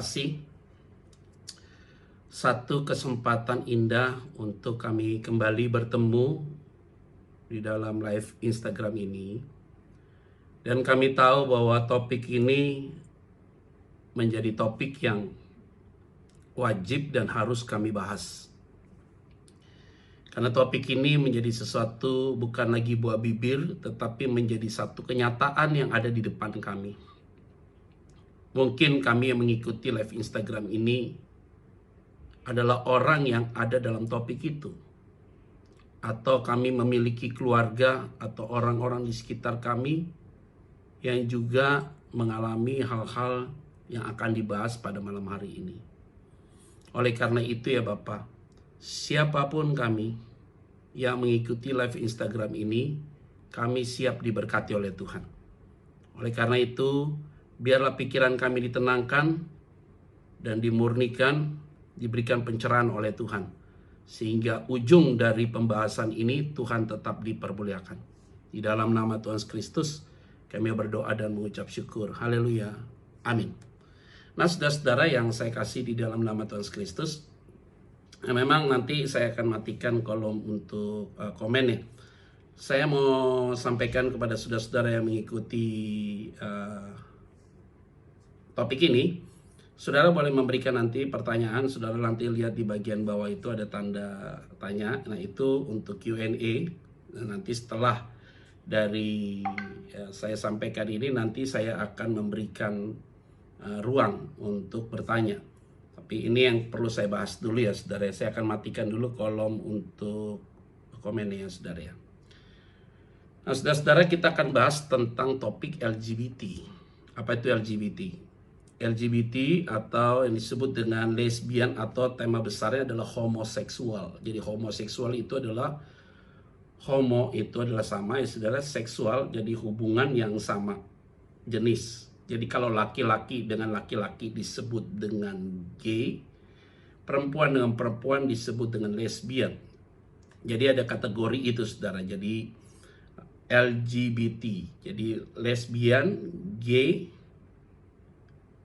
Kasih satu kesempatan indah untuk kami kembali bertemu di dalam live Instagram ini, dan kami tahu bahwa topik ini menjadi topik yang wajib dan harus kami bahas, karena topik ini menjadi sesuatu bukan lagi buah bibir, tetapi menjadi satu kenyataan yang ada di depan kami. Mungkin kami yang mengikuti live Instagram ini adalah orang yang ada dalam topik itu. Atau kami memiliki keluarga atau orang-orang di sekitar kami yang juga mengalami hal-hal yang akan dibahas pada malam hari ini. Oleh karena itu ya Bapak, siapapun kami yang mengikuti live Instagram ini, kami siap diberkati oleh Tuhan. Oleh karena itu, biarlah pikiran kami ditenangkan dan dimurnikan, diberikan pencerahan oleh Tuhan. Sehingga ujung dari pembahasan ini Tuhan tetap dipermuliakan. Di dalam nama Tuhan Kristus kami berdoa dan mengucap syukur. Haleluya. Amin. Nah saudara-saudara yang saya kasih di dalam nama Tuhan Kristus, memang nanti saya akan matikan kolom untuk komen ya. Saya mau sampaikan kepada saudara-saudara yang mengikuti topik ini, saudara boleh memberikan nanti pertanyaan. Saudara nanti lihat di bagian bawah itu ada tanda tanya. Nah itu untuk Q&A. Nanti setelah dari saya sampaikan ini, nanti saya akan memberikan ruang untuk bertanya. Tapi ini yang perlu saya bahas dulu ya saudara. Saya akan matikan dulu kolom untuk komen ya saudara ya. Nah saudara-saudara, kita akan bahas tentang topik LGBT. Apa itu LGBT? LGBT atau yang disebut dengan lesbian, atau tema besarnya adalah homoseksual. Jadi homoseksual itu adalah, homo itu adalah sama ya saudara, seksual jadi hubungan yang sama jenis. Jadi kalau laki-laki dengan laki-laki disebut dengan gay, perempuan dengan perempuan disebut dengan lesbian. Jadi ada kategori itu saudara. Jadi LGBT, jadi lesbian, gay,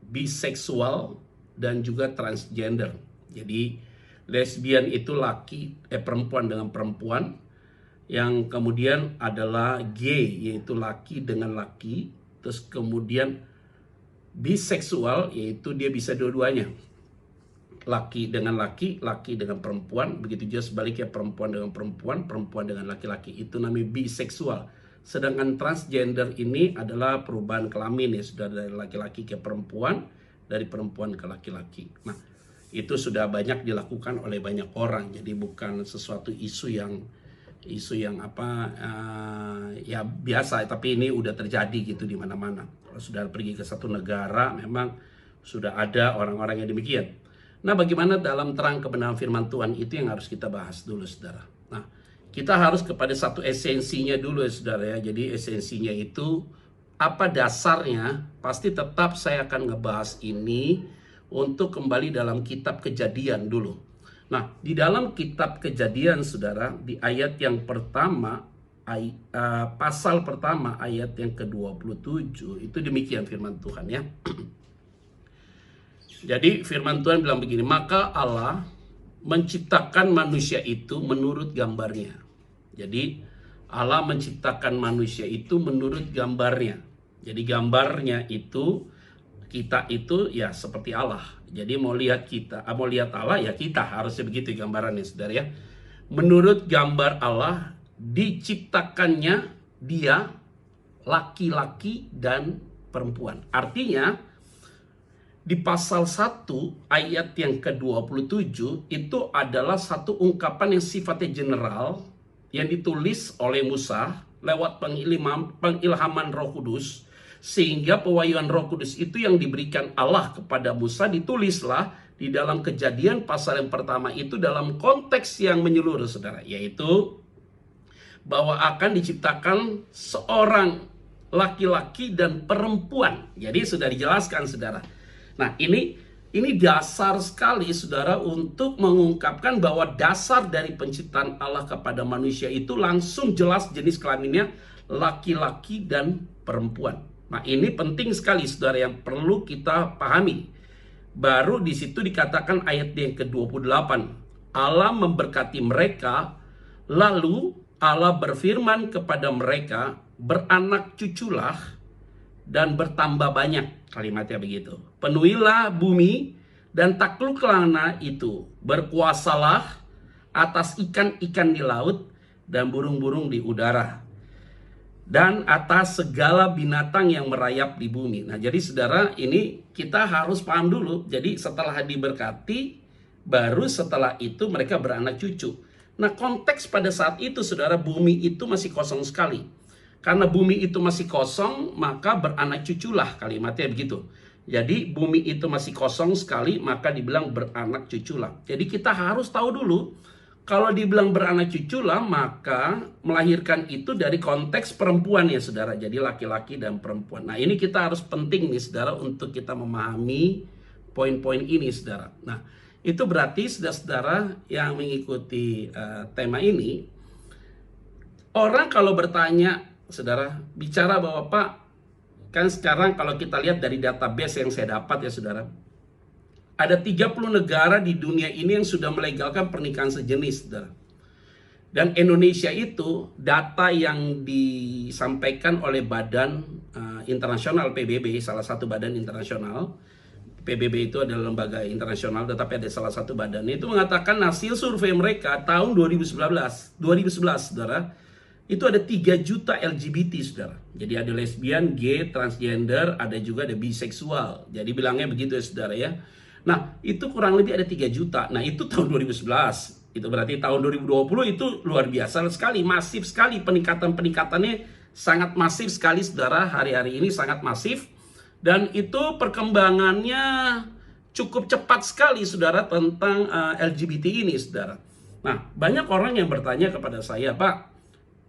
biseksual, dan juga transgender. Jadi lesbian itu perempuan dengan perempuan, yang kemudian adalah gay yaitu laki dengan laki, terus kemudian biseksual yaitu dia bisa dua-duanya, laki dengan laki, laki dengan perempuan, begitu juga sebaliknya perempuan dengan perempuan, perempuan dengan laki-laki, itu namanya biseksual. Sedangkan transgender ini adalah perubahan kelamin ya, sudah dari laki-laki ke perempuan, dari perempuan ke laki-laki. Nah, itu sudah banyak dilakukan oleh banyak orang. Jadi bukan sesuatu isu yang ya biasa, tapi ini udah terjadi gitu di mana-mana. Kalau sudah pergi ke satu negara, memang sudah ada orang-orang yang demikian. Nah, bagaimana dalam terang kebenaran firman Tuhan, itu yang harus kita bahas dulu saudara. Nah, kita harus kepada satu esensinya dulu ya saudara ya. Jadi esensinya itu apa dasarnya? Pasti tetap saya akan ngebahas ini untuk kembali dalam kitab Kejadian dulu. Nah, di dalam kitab Kejadian saudara, di ayat yang pertama, pasal pertama ayat yang ke-27, itu demikian firman Tuhan ya. Jadi firman Tuhan bilang begini, maka Allah menciptakan manusia itu menurut gambarnya. Jadi Allah menciptakan manusia itu menurut gambarnya. Jadi gambarnya itu, kita itu ya seperti Allah. Jadi mau lihat Allah ya kita, harusnya begitu gambarannya saudara ya. Menurut gambar Allah diciptakannya dia laki-laki dan perempuan. Artinya di pasal 1 ayat yang ke-27 itu adalah satu ungkapan yang sifatnya general, yang ditulis oleh Musa lewat pengilhaman Roh Kudus, sehingga pewahyuan Roh Kudus itu yang diberikan Allah kepada Musa ditulislah di dalam Kejadian pasal yang pertama itu dalam konteks yang menyeluruh saudara, yaitu bahwa akan diciptakan seorang laki-laki dan perempuan. Jadi sudah dijelaskan saudara. Nah, ini dasar sekali saudara untuk mengungkapkan bahwa dasar dari penciptaan Allah kepada manusia itu langsung jelas jenis kelaminnya laki-laki dan perempuan. Nah, ini penting sekali saudara yang perlu kita pahami. Baru di situ dikatakan ayat yang ke-28. Allah memberkati mereka, lalu Allah berfirman kepada mereka, beranak cuculah dan bertambah banyak. Kalimatnya begitu. Penuhilah bumi dan takluklah itu. Berkuasalah atas ikan-ikan di laut dan burung-burung di udara, dan atas segala binatang yang merayap di bumi. Nah, jadi saudara, ini kita harus paham dulu. Jadi setelah diberkati, baru setelah itu mereka beranak cucu. Nah, konteks pada saat itu, saudara, bumi itu masih kosong sekali. Karena bumi itu masih kosong, maka beranak cuculah, kalimatnya begitu. Jadi bumi itu masih kosong sekali, maka dibilang beranak cuculah. Jadi kita harus tahu dulu, kalau dibilang beranak cucu lah, maka melahirkan itu dari konteks perempuan ya saudara. Jadi laki-laki dan perempuan. Nah, ini kita harus penting nih saudara untuk kita memahami poin-poin ini saudara. Nah, itu berarti saudara-saudara yang mengikuti tema ini, orang kalau bertanya saudara, bicara bahwa Pak, kan sekarang kalau kita lihat dari database yang saya dapat ya saudara, ada 30 negara di dunia ini yang sudah melegalkan pernikahan sejenis, saudara. Dan Indonesia itu, data yang disampaikan oleh badan internasional PBB, salah satu badan internasional. PBB itu adalah lembaga internasional, tetapi ada salah satu badan. Itu mengatakan hasil survei mereka tahun 2011, saudara. Itu ada 3 juta LGBT, saudara. Jadi ada lesbian, gay, transgender, ada juga ada biseksual. Jadi bilangnya begitu ya, saudara ya. Nah, itu kurang lebih ada 3 juta. Nah, itu tahun 2011. Itu berarti tahun 2020 itu luar biasa sekali. Masif sekali peningkatannya, sangat masif sekali, saudara. Hari-hari ini sangat masif. Dan itu perkembangannya cukup cepat sekali, saudara, tentang LGBT ini, saudara. Nah, banyak orang yang bertanya kepada saya, Pak,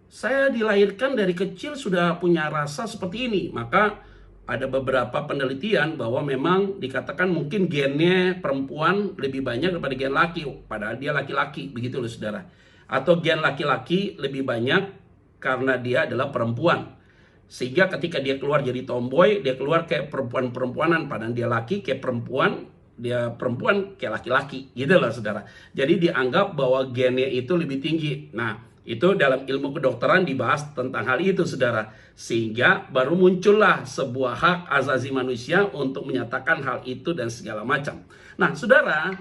saya dilahirkan dari kecil sudah punya rasa seperti ini. Maka ada beberapa penelitian bahwa memang dikatakan mungkin gennya perempuan lebih banyak daripada gen laki, padahal dia laki-laki, begitu loh saudara. Atau gen laki-laki lebih banyak karena dia adalah perempuan. Sehingga ketika dia keluar jadi tomboy, dia keluar kayak perempuan-perempuanan, padahal dia laki kayak perempuan, dia perempuan kayak laki-laki, gitu loh saudara. Jadi dianggap bahwa gennya itu lebih tinggi. Nah, itu dalam ilmu kedokteran dibahas tentang hal itu, saudara. Sehingga baru muncullah sebuah hak asasi manusia untuk menyatakan hal itu dan segala macam. Nah, saudara,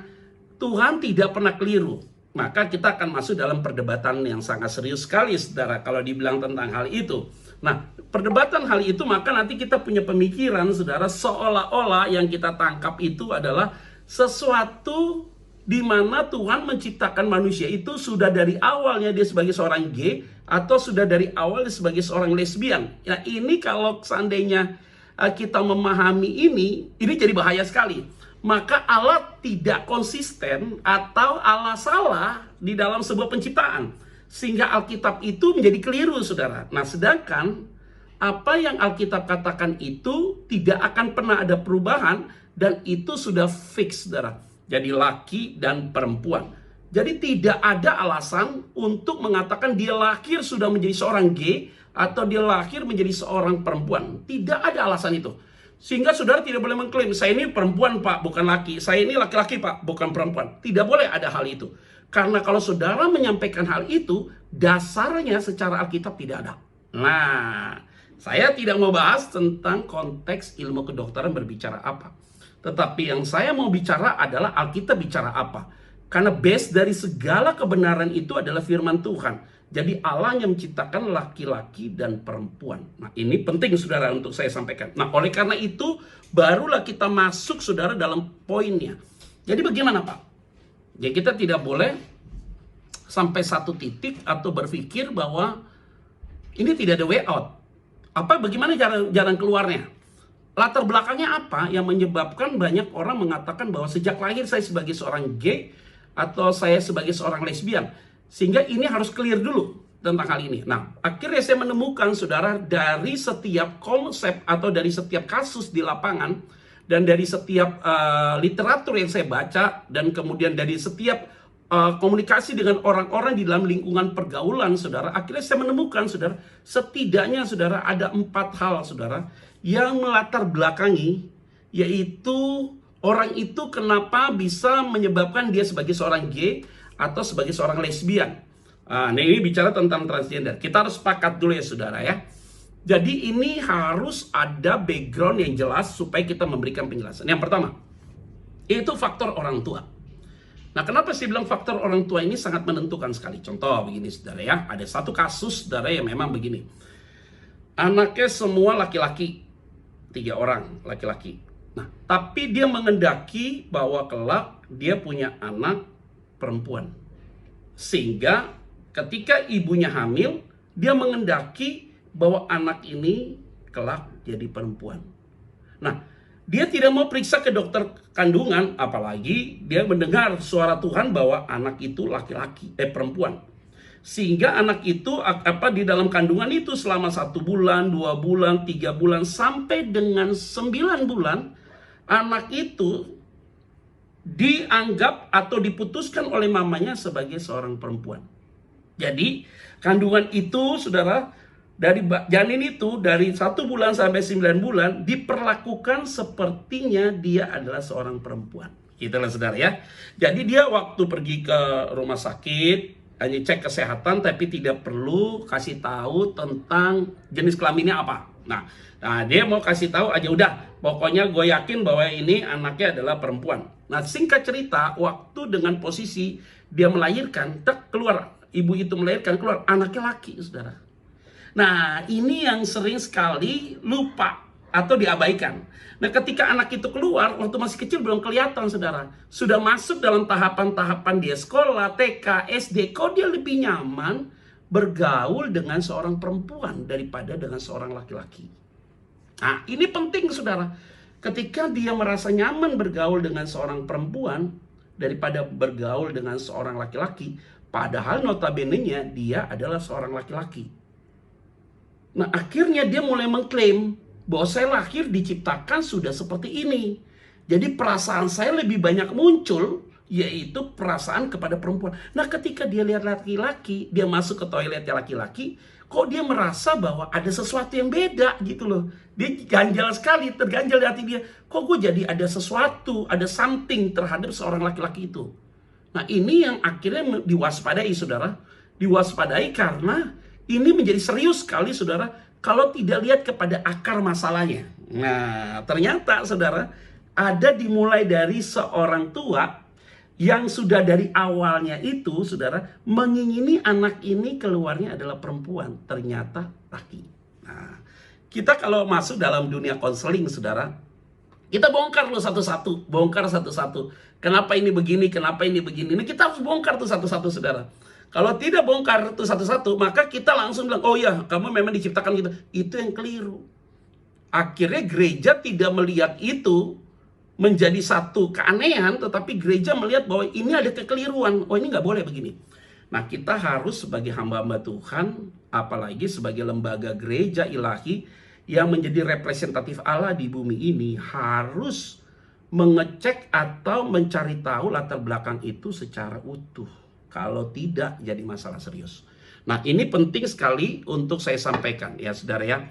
Tuhan tidak pernah keliru. Maka kita akan masuk dalam perdebatan yang sangat serius sekali, saudara, kalau dibilang tentang hal itu. Nah, perdebatan hal itu, maka nanti kita punya pemikiran, saudara, seolah-olah yang kita tangkap itu adalah sesuatu di mana Tuhan menciptakan manusia itu sudah dari awalnya dia sebagai seorang gay, atau sudah dari awal dia sebagai seorang lesbian. Nah, ini kalau seandainya kita memahami ini jadi bahaya sekali. Maka Allah tidak konsisten atau Allah salah di dalam sebuah penciptaan. Sehingga Alkitab itu menjadi keliru, saudara. Nah, sedangkan apa yang Alkitab katakan itu tidak akan pernah ada perubahan, dan itu sudah fix, saudara. Jadi laki dan perempuan. Jadi tidak ada alasan untuk mengatakan dia lahir sudah menjadi seorang gay atau dia lahir menjadi seorang perempuan. Tidak ada alasan itu. Sehingga saudara tidak boleh mengklaim, saya ini perempuan Pak, bukan laki. Saya ini laki-laki Pak, bukan perempuan. Tidak boleh ada hal itu. Karena kalau saudara menyampaikan hal itu, dasarnya secara Alkitab tidak ada. Nah, saya tidak mau bahas tentang konteks ilmu kedokteran berbicara apa. Tetapi yang saya mau bicara adalah Alkitab bicara apa. Karena base dari segala kebenaran itu adalah firman Tuhan. Jadi Allah yang menciptakan laki-laki dan perempuan. Nah, ini penting saudara untuk saya sampaikan. Nah, oleh karena itu barulah kita masuk saudara dalam poinnya. Jadi bagaimana Pak? Ya, kita tidak boleh sampai satu titik atau berpikir bahwa ini tidak ada way out. Bagaimana jalan keluarnya? Latar belakangnya apa yang menyebabkan banyak orang mengatakan bahwa sejak lahir saya sebagai seorang gay atau saya sebagai seorang lesbian. Sehingga ini harus clear dulu tentang hal ini. Nah, akhirnya saya menemukan saudara, dari setiap konsep atau dari setiap kasus di lapangan, dan dari setiap literatur yang saya baca, dan kemudian dari setiap komunikasi dengan orang-orang di dalam lingkungan pergaulan, saudara, akhirnya saya menemukan, saudara, setidaknya, saudara, ada 4 hal, saudara, yang melatar belakangi, yaitu orang itu kenapa bisa menyebabkan dia sebagai seorang gay atau sebagai seorang lesbian. Nah, ini bicara tentang transgender. Kita harus sepakat dulu ya saudara ya. Jadi ini harus ada background yang jelas supaya kita memberikan penjelasan. Yang pertama, itu faktor orang tua. Nah, kenapa saya bilang faktor orang tua ini sangat menentukan sekali? Contoh begini saudara ya, ada satu kasus saudara yang memang begini. Anaknya semua laki-laki, 3 orang laki-laki. Nah, tapi dia mengendaki bahwa kelak dia punya anak perempuan. Sehingga ketika ibunya hamil, dia mengendaki bahwa anak ini kelak jadi perempuan. Nah, dia tidak mau periksa ke dokter kandungan, apalagi dia mendengar suara Tuhan bahwa anak itu laki-laki, perempuan. Sehingga anak itu di dalam kandungan itu selama 1 bulan, 2 bulan, 3 bulan, sampai dengan 9 bulan, anak itu dianggap atau diputuskan oleh mamanya sebagai seorang perempuan. Jadi kandungan itu saudara, dari janin itu dari 1 bulan sampai 9 bulan diperlakukan sepertinya dia adalah seorang perempuan. Itulah saudara ya. Jadi dia waktu pergi ke rumah sakit hanya cek kesehatan tapi tidak perlu kasih tahu tentang jenis kelaminnya apa. Nah dia mau kasih tahu aja udah, pokoknya gue yakin bahwa ini anaknya adalah perempuan. Nah singkat cerita, waktu dengan posisi dia melahirkan, keluar, ibu itu melahirkan, keluar anaknya laki saudara. Nah, ini yang sering sekali lupa atau diabaikan. Nah, ketika anak itu keluar, waktu masih kecil belum kelihatan, saudara. Sudah masuk dalam tahapan-tahapan dia sekolah, TK, SD, kok dia lebih nyaman bergaul dengan seorang perempuan daripada dengan seorang laki-laki. Nah, ini penting, saudara. Ketika dia merasa nyaman bergaul dengan seorang perempuan daripada bergaul dengan seorang laki-laki, padahal notabene-nya dia adalah seorang laki-laki. Nah, akhirnya dia mulai mengklaim bahwa saya lahir diciptakan sudah seperti ini. Jadi perasaan saya lebih banyak muncul, yaitu perasaan kepada perempuan. Nah, ketika dia lihat laki-laki, dia masuk ke toiletnya laki-laki, kok dia merasa bahwa ada sesuatu yang beda gitu loh. Dia ganjal sekali, terganjal di hati dia. Kok gue jadi ada sesuatu, ada something terhadap seorang laki-laki itu. Nah, ini yang akhirnya diwaspadai saudara. Diwaspadai karena ini menjadi serius sekali saudara kalau tidak lihat kepada akar masalahnya. Nah ternyata saudara ada dimulai dari seorang tua yang sudah dari awalnya itu saudara mengingini anak ini keluarnya adalah perempuan, ternyata laki. Nah kita kalau masuk dalam dunia konseling saudara, kita bongkar loh satu-satu, bongkar satu-satu. Kenapa ini begini, kenapa ini begini. Ini kita harus bongkar tuh satu-satu saudara. Kalau tidak bongkar itu satu-satu, maka kita langsung bilang, oh ya, kamu memang diciptakan gitu. Itu yang keliru. Akhirnya gereja tidak melihat itu menjadi satu keanehan, tetapi gereja melihat bahwa ini ada kekeliruan. Oh, ini nggak boleh begini. Nah, kita harus sebagai hamba-hamba Tuhan, apalagi sebagai lembaga gereja ilahi yang menjadi representatif Allah di bumi ini, harus mengecek atau mencari tahu latar belakang itu secara utuh. Kalau tidak, jadi masalah serius. Nah, ini penting sekali untuk saya sampaikan ya saudara ya.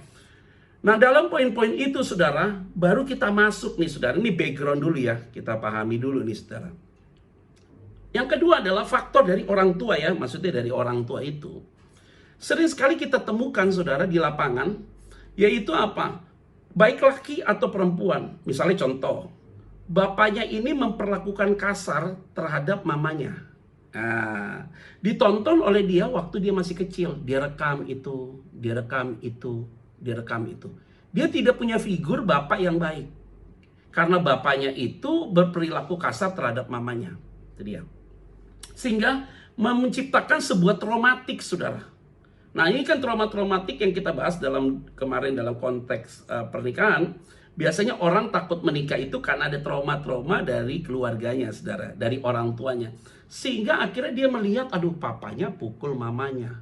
Nah, dalam poin-poin itu saudara, baru kita masuk nih saudara. Ini background dulu ya, kita pahami dulu nih saudara. Yang kedua adalah faktor dari orang tua ya, maksudnya dari orang tua itu. Sering sekali kita temukan saudara di lapangan, yaitu apa? Baik laki atau perempuan. Misalnya contoh, bapaknya ini memperlakukan kasar terhadap mamanya. Nah, ditonton oleh dia waktu dia masih kecil. Dia rekam itu, dia rekam itu, dia rekam itu. Dia tidak punya figur bapak yang baik. Karena bapaknya itu berperilaku kasar terhadap mamanya. Itu dia. Sehingga menciptakan sebuah traumatik, saudara. Nah, ini kan trauma-traumatik yang kita bahas kemarin dalam konteks pernikahan. Biasanya orang takut menikah itu karena ada trauma-trauma dari keluarganya, saudara, dari orang tuanya. Sehingga akhirnya dia melihat, aduh papanya pukul mamanya.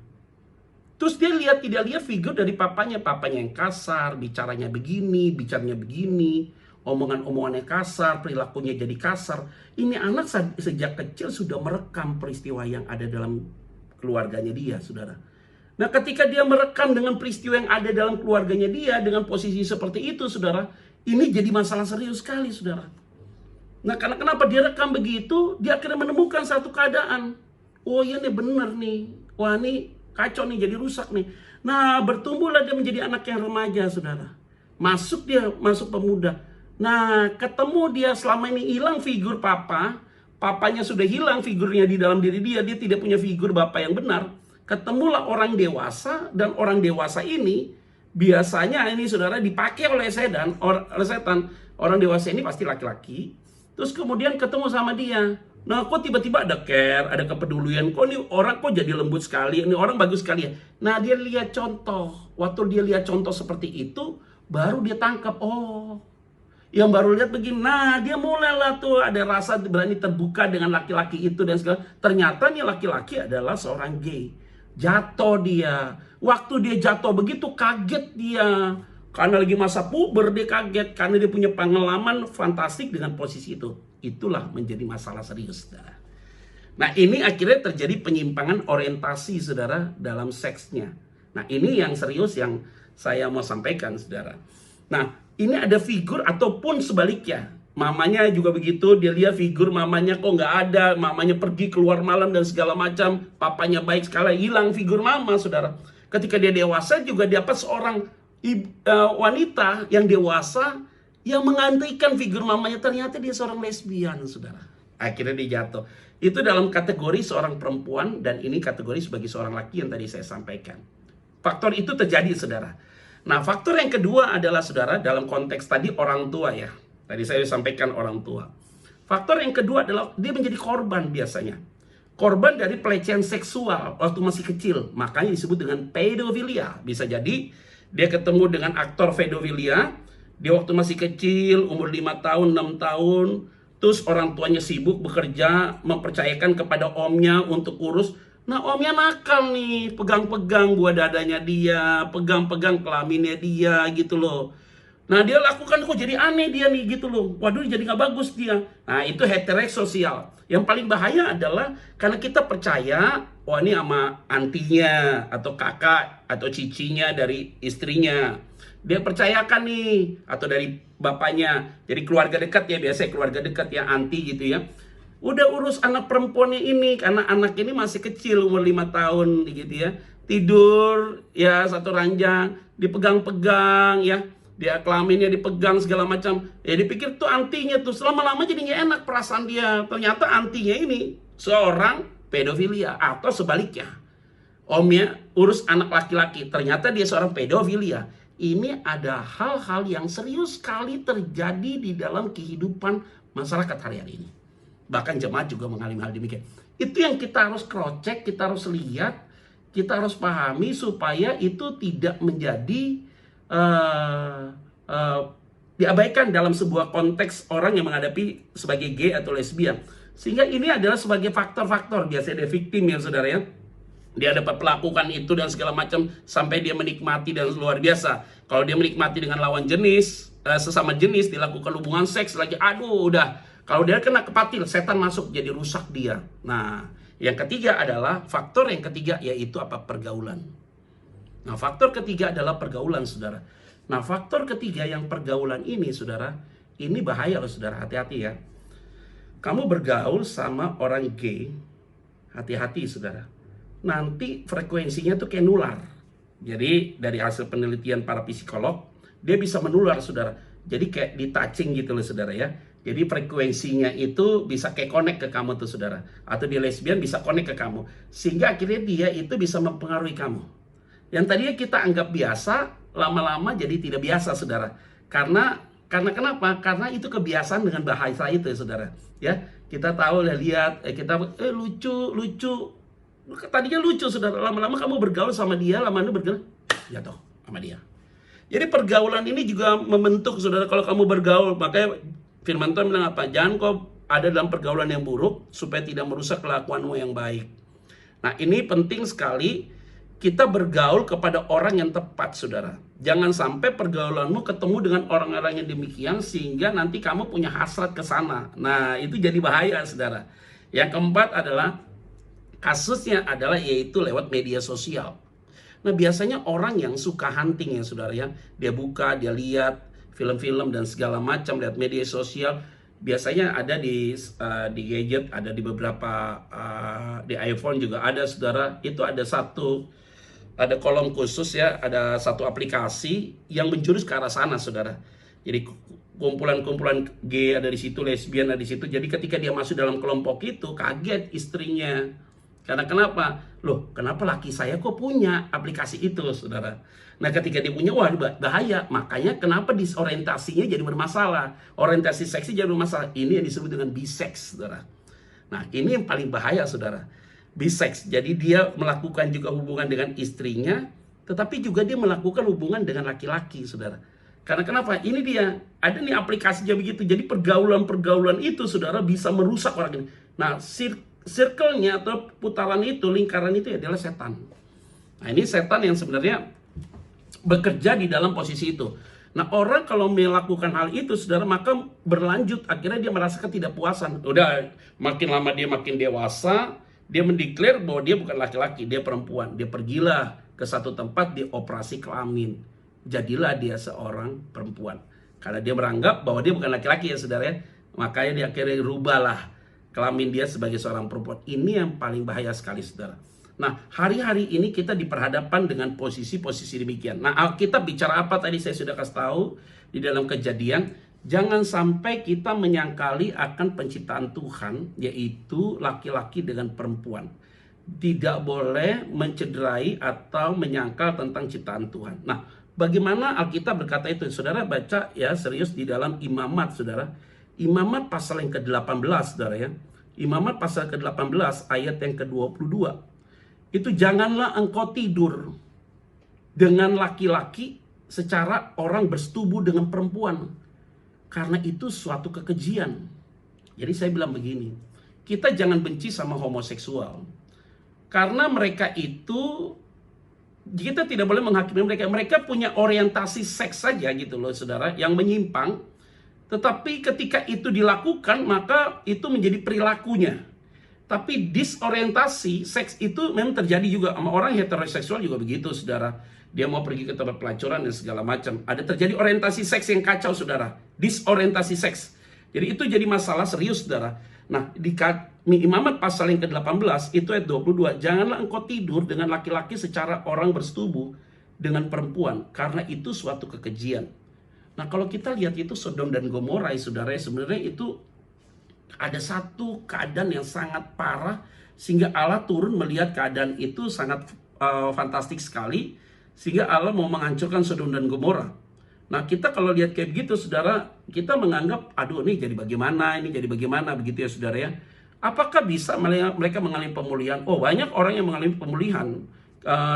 Terus dia tidak lihat figur dari papanya yang kasar, bicaranya begini, omongan-omongannya kasar, perilakunya jadi kasar. Ini anak sejak kecil sudah merekam peristiwa yang ada dalam keluarganya dia, saudara. Nah, ketika dia merekam dengan peristiwa yang ada dalam keluarganya dia, dengan posisi seperti itu, saudara, ini jadi masalah serius sekali, saudara. Nah, karena kenapa dia rekam begitu, dia akhirnya menemukan satu keadaan. Oh iya nih, bener nih. Wah, ini kacau nih, jadi rusak nih. Nah, bertumbuhlah dia menjadi anak yang remaja, saudara. Masuk pemuda. Nah, ketemu dia selama ini hilang figur papanya sudah hilang figurnya di dalam diri dia tidak punya figur bapak yang benar. Ketemulah orang dewasa, dan orang dewasa ini biasanya ini saudara dipakai oleh setan. Orang dewasa ini pasti laki-laki. Terus kemudian ketemu sama dia. Nah, kok tiba-tiba ada care, ada kepedulian. Kok nih orang kok jadi lembut sekali, ini orang bagus sekali ya. Nah, dia lihat contoh. Waktu dia lihat contoh seperti itu, baru dia tangkap, oh, yang baru lihat begini. Nah, dia mulailah tuh ada rasa berani terbuka dengan laki-laki itu dan segala. Ternyata nih laki-laki adalah seorang gay. Jatuh dia. Waktu dia jatuh begitu kaget dia. Karena lagi masa puber dia kaget. Karena dia punya pengalaman fantastik dengan posisi itu. Itulah menjadi masalah serius, saudara. Nah, ini akhirnya terjadi penyimpangan orientasi, saudara, dalam seksnya. Nah, ini yang serius yang saya mau sampaikan, saudara. Nah, ini ada figur ataupun sebaliknya. Mamanya juga begitu, dia lihat figur mamanya kok nggak ada, mamanya pergi keluar malam dan segala macam, papanya baik sekali, hilang figur mama, saudara. Ketika dia dewasa juga dapat seorang wanita yang dewasa yang menggantikan figur mamanya, ternyata dia seorang lesbian, saudara. Akhirnya dia jatuh. Itu dalam kategori seorang perempuan, dan ini kategori sebagai seorang laki yang tadi saya sampaikan. Faktor itu terjadi, saudara. Nah, faktor yang kedua adalah, saudara, dalam konteks tadi orang tua ya. Tadi saya sampaikan orang tua. Faktor yang kedua adalah dia menjadi korban biasanya. Korban dari pelecehan seksual waktu masih kecil. Makanya disebut dengan pedofilia. Bisa jadi dia ketemu dengan aktor pedofilia. Dia waktu masih kecil, umur 5 tahun, 6 tahun. Terus orang tuanya sibuk bekerja, mempercayakan kepada omnya untuk urus. Nah, omnya nakal nih, pegang-pegang buah dadanya dia, pegang-pegang kelaminnya dia gitu loh. Nah, dia lakukan kok jadi aneh dia nih gitu loh. Waduh, jadi nggak bagus dia. Nah, itu heteroseksual. Yang paling bahaya adalah karena kita percaya, wah ini sama antinya atau kakak atau cicinya dari istrinya. Dia percayakan nih, atau dari bapaknya. Jadi keluarga dekat ya, biasanya keluarga dekat ya, anti gitu ya. Udah urus anak perempuannya ini, karena anak ini masih kecil, umur 5 tahun gitu ya. Tidur ya satu ranjang, dipegang-pegang ya. Dia kelaminnya dipegang segala macam. Ya dipikir tuh antinya tuh, selama-lama jadi nggak enak perasaan dia. Ternyata antinya ini seorang pedofilia, atau sebaliknya. Omnya urus anak laki-laki, ternyata dia seorang pedofilia. Ini ada hal-hal yang serius sekali terjadi di dalam kehidupan masyarakat hari-hari ini. Bahkan jemaat juga mengalami hal demikian. Itu yang kita harus cross check, kita harus lihat, kita harus pahami supaya itu tidak menjadi diabaikan dalam sebuah konteks orang yang menghadapi sebagai gay atau lesbian. Sehingga ini adalah sebagai faktor-faktor. Biasanya dia victim ya, saudara ya. Dia dapat melakukan itu dan segala macam sampai dia menikmati dan luar biasa. Kalau dia menikmati dengan lawan jenis, sesama jenis, dilakukan hubungan seks lagi, aduh udah. Kalau dia kena kepatil, setan masuk jadi rusak dia. Nah, yang ketiga adalah faktor yang ketiga, yaitu apa? Pergaulan. Nah, faktor ketiga adalah pergaulan, saudara. Nah, faktor ketiga yang pergaulan ini, saudara, ini bahaya loh, saudara. Hati-hati ya. Kamu bergaul sama orang gay, hati-hati, saudara. Nanti frekuensinya tuh kayak nular. Jadi dari hasil penelitian para psikolog, dia bisa menular, saudara. Jadi kayak di touching gitu loh, saudara ya. Jadi frekuensinya itu bisa kayak connect ke kamu tuh, saudara. Atau di lesbian bisa connect ke kamu. Sehingga akhirnya dia itu bisa mempengaruhi kamu. Yang tadinya kita anggap biasa, lama-lama jadi tidak biasa, saudara. Karena kenapa? Karena itu kebiasaan dengan bahasa itu, saudara. Ya, kita tahu, lihat, kita lucu. Tadinya lucu, saudara. Lama-lama kamu bergaul sama dia, lama-lama bergaul jatuh sama dia. Jadi pergaulan ini juga membentuk, saudara. Kalau kamu bergaul, makanya firman Tuhan bilang apa? Jangan kau ada dalam pergaulan yang buruk, supaya tidak merusak kelakuanmu yang baik. Nah, ini penting sekali. Kita bergaul kepada orang yang tepat, saudara. Jangan sampai pergaulanmu ketemu dengan orang-orang yang demikian sehingga nanti kamu punya hasrat ke sana. Nah, itu jadi bahaya, saudara. Yang keempat adalah kasusnya adalah yaitu lewat media sosial. Nah, biasanya orang yang suka hunting ya, saudara ya. Dia buka, dia lihat film-film dan segala macam, lihat media sosial. biasanya ada di gadget, ada di beberapa di iPhone juga ada, saudara. Itu ada kolom khusus ya, ada satu aplikasi yang menjurus ke arah sana, saudara. Jadi kumpulan-kumpulan gay ada di situ, lesbian ada di situ. Jadi ketika dia masuk dalam kelompok itu, kaget istrinya. Karena kenapa? Loh, kenapa laki saya kok punya aplikasi itu, saudara? Nah, ketika dia punya, wah bahaya. Makanya kenapa disorientasinya jadi bermasalah. Orientasi seksi jadi bermasalah. Ini yang disebut dengan bisex, saudara. Nah, ini yang paling bahaya, saudara. Bisex. Jadi dia melakukan juga hubungan dengan istrinya, tetapi juga dia melakukan hubungan dengan laki-laki, saudara. Karena kenapa? Ini dia, ada nih aplikasinya begitu. Jadi pergaulan-pergaulan itu, saudara, bisa merusak orang ini. Nah, circle-nya atau putaran itu, lingkaran itu adalah setan. Nah, ini setan yang sebenarnya bekerja di dalam posisi itu. Nah, orang kalau melakukan hal itu, saudara, maka berlanjut, akhirnya dia merasakan tidak puasan. Udah, makin lama dia makin dewasa, dia mendeklar bahwa dia bukan laki-laki, dia perempuan. Dia pergilah ke satu tempat, dia operasi kelamin. Jadilah dia seorang perempuan. Karena dia beranggap bahwa dia bukan laki-laki ya, saudara ya. Makanya dia akhirnya rubahlah kelamin dia sebagai seorang perempuan. Ini yang paling bahaya sekali, saudara. Nah, hari-hari ini kita diperhadapkan dengan posisi-posisi demikian. Nah, Alkitab bicara apa tadi saya sudah kasih tahu di dalam Kejadian. Jangan sampai kita menyangkali akan penciptaan Tuhan, yaitu laki-laki dengan perempuan. Tidak boleh mencederai atau menyangkal tentang ciptaan Tuhan. Nah, bagaimana Alkitab berkata itu? Saudara baca ya serius di dalam Imamat, saudara. Imamat pasal yang ke-18, saudara ya. Imamat pasal ke-18 ayat yang ke-22. Itu janganlah engkau tidur dengan laki-laki secara orang bersetubuh dengan perempuan. Karena itu suatu kekejian. Jadi saya bilang begini, kita jangan benci sama homoseksual. Karena mereka itu, kita tidak boleh menghakimi mereka. Mereka punya orientasi seks saja gitu loh, saudara, yang menyimpang. Tetapi ketika itu dilakukan, maka itu menjadi perilakunya. Tapi disorientasi seks itu memang terjadi juga sama orang heteroseksual juga begitu, saudara. Dia mau pergi ke tempat pelacuran dan segala macam. Ada terjadi orientasi seks yang kacau, saudara. Disorientasi seks. Jadi itu jadi masalah serius, saudara. Nah, di Imamat pasal yang ke-18 itu ayat 22. Janganlah engkau tidur dengan laki-laki secara orang bersetubuh dengan perempuan, karena itu suatu kekejian. Nah, kalau kita lihat itu Sodom dan Gomora, saudara, sebenarnya itu ada satu keadaan yang sangat parah sehingga Allah turun melihat keadaan itu sangat fantastik sekali, sehingga Allah mau menghancurkan Sodom dan Gomora. Nah, kita kalau lihat kayak begitu, saudara, kita menganggap, aduh ini jadi bagaimana begitu ya, saudara ya. Apakah bisa mereka mengalami pemulihan? Oh, banyak orang yang mengalami pemulihan.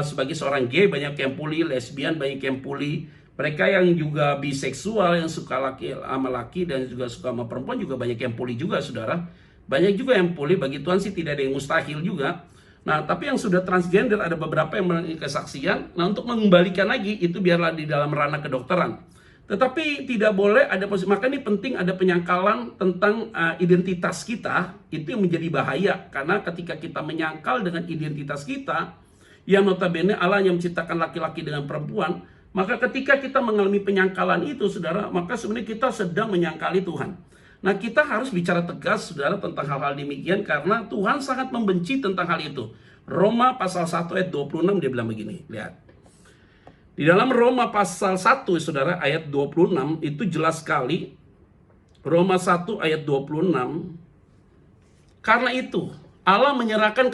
Sebagai seorang gay banyak yang pulih, lesbian banyak yang pulih. Mereka yang juga biseksual, yang suka laki sama laki dan juga suka sama perempuan juga banyak yang pulih juga, saudara. Banyak juga yang pulih, bagi Tuhan sih tidak ada yang mustahil juga. Nah, tapi yang sudah transgender ada beberapa yang memiliki kesaksian. Nah, untuk mengembalikan lagi itu biarlah di dalam ranah kedokteran. Tetapi tidak boleh ada posisi, maka ini penting ada penyangkalan tentang identitas kita. Itu yang menjadi bahaya, karena ketika kita menyangkal dengan identitas kita, yang notabene Allah yang menciptakan laki-laki dengan perempuan, maka ketika kita mengalami penyangkalan itu, saudara, maka sebenarnya kita sedang menyangkali Tuhan. Nah, kita harus bicara tegas, saudara, tentang hal-hal demikian, karena Tuhan sangat membenci tentang hal itu. Roma pasal 1 ayat 26 dia bilang begini, lihat. Di dalam Roma pasal 1, saudara, ayat 26, itu jelas sekali. Roma 1 ayat 26. Karena itu, Allah menyerahkan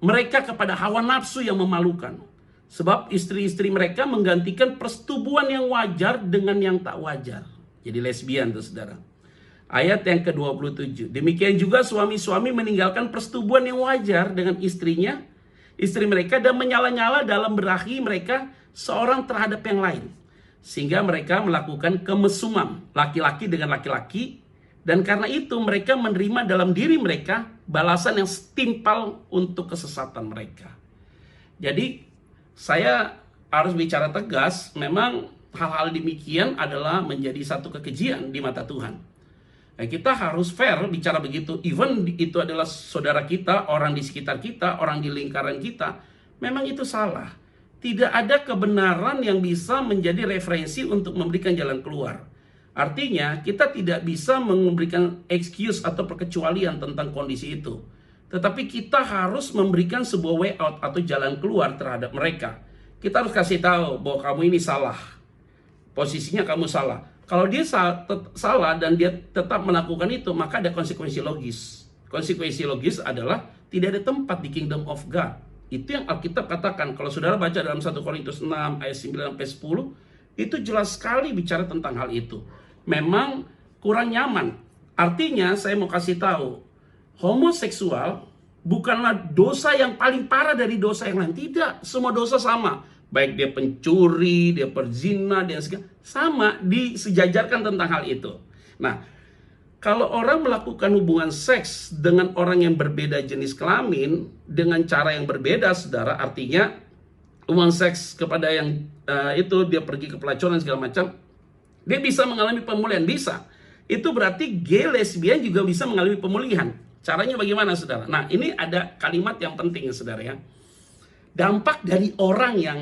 mereka kepada hawa nafsu yang memalukan. Sebab istri-istri mereka menggantikan persetubuhan yang wajar dengan yang tak wajar. Jadi lesbian tuh, saudara. Ayat yang ke-27. Demikian juga suami-suami meninggalkan persetubuhan yang wajar dengan istri mereka, dan menyala-nyala dalam berahi mereka seorang terhadap yang lain. Sehingga mereka melakukan kemesuman laki-laki dengan laki-laki. Dan karena itu mereka menerima dalam diri mereka balasan yang setimpal untuk kesesatan mereka. Jadi saya harus bicara tegas, memang hal-hal demikian adalah menjadi satu kekejian di mata Tuhan. Nah, kita harus fair bicara begitu, even itu adalah saudara kita, orang di sekitar kita, orang di lingkaran kita, memang itu salah. Tidak ada kebenaran yang bisa menjadi referensi untuk memberikan jalan keluar. Artinya kita tidak bisa memberikan excuse atau perkecualian tentang kondisi itu. Tetapi kita harus memberikan sebuah way out atau jalan keluar terhadap mereka. Kita harus kasih tahu bahwa kamu ini salah. Posisinya kamu salah. Kalau dia salah dan dia tetap melakukan itu, maka ada konsekuensi logis. Konsekuensi logis adalah tidak ada tempat di kingdom of God. Itu yang Alkitab katakan. Kalau saudara baca dalam 1 Korintus 6 ayat 9-10, itu jelas sekali bicara tentang hal itu. Memang kurang nyaman. Artinya saya mau kasih tahu, homoseksual bukanlah dosa yang paling parah dari dosa yang lain. Tidak, semua dosa sama. Baik dia pencuri, dia perzina, dia sama disejajarkan tentang hal itu. Nah, kalau orang melakukan hubungan seks dengan orang yang berbeda jenis kelamin dengan cara yang berbeda, saudara, artinya hubungan seks kepada yang itu dia pergi ke pelacuran segala macam, dia bisa mengalami pemulihan, bisa. Itu berarti gay lesbian juga bisa mengalami pemulihan. Caranya bagaimana, saudara? Nah, ini ada kalimat yang penting, saudara ya. Dampak dari orang yang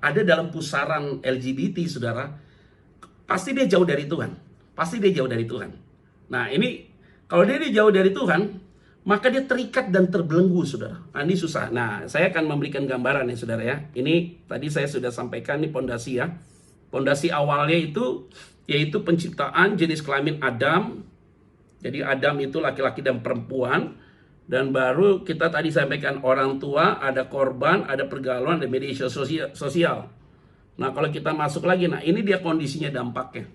ada dalam pusaran LGBT, saudara, pasti dia jauh dari Tuhan. Pasti dia jauh dari Tuhan. Nah, ini kalau dia jauh dari Tuhan, maka dia terikat dan terbelenggu, saudara. Nah, ini susah. Nah, saya akan memberikan gambaran ya, saudara ya. Ini tadi saya sudah sampaikan, ini pondasi ya. Pondasi awalnya itu yaitu penciptaan jenis kelamin Adam. Jadi Adam itu laki-laki dan perempuan. Dan baru kita tadi sampaikan orang tua, ada korban, ada pergaulan, ada media sosial. Nah, kalau kita masuk lagi, nah ini dia kondisinya, dampaknya.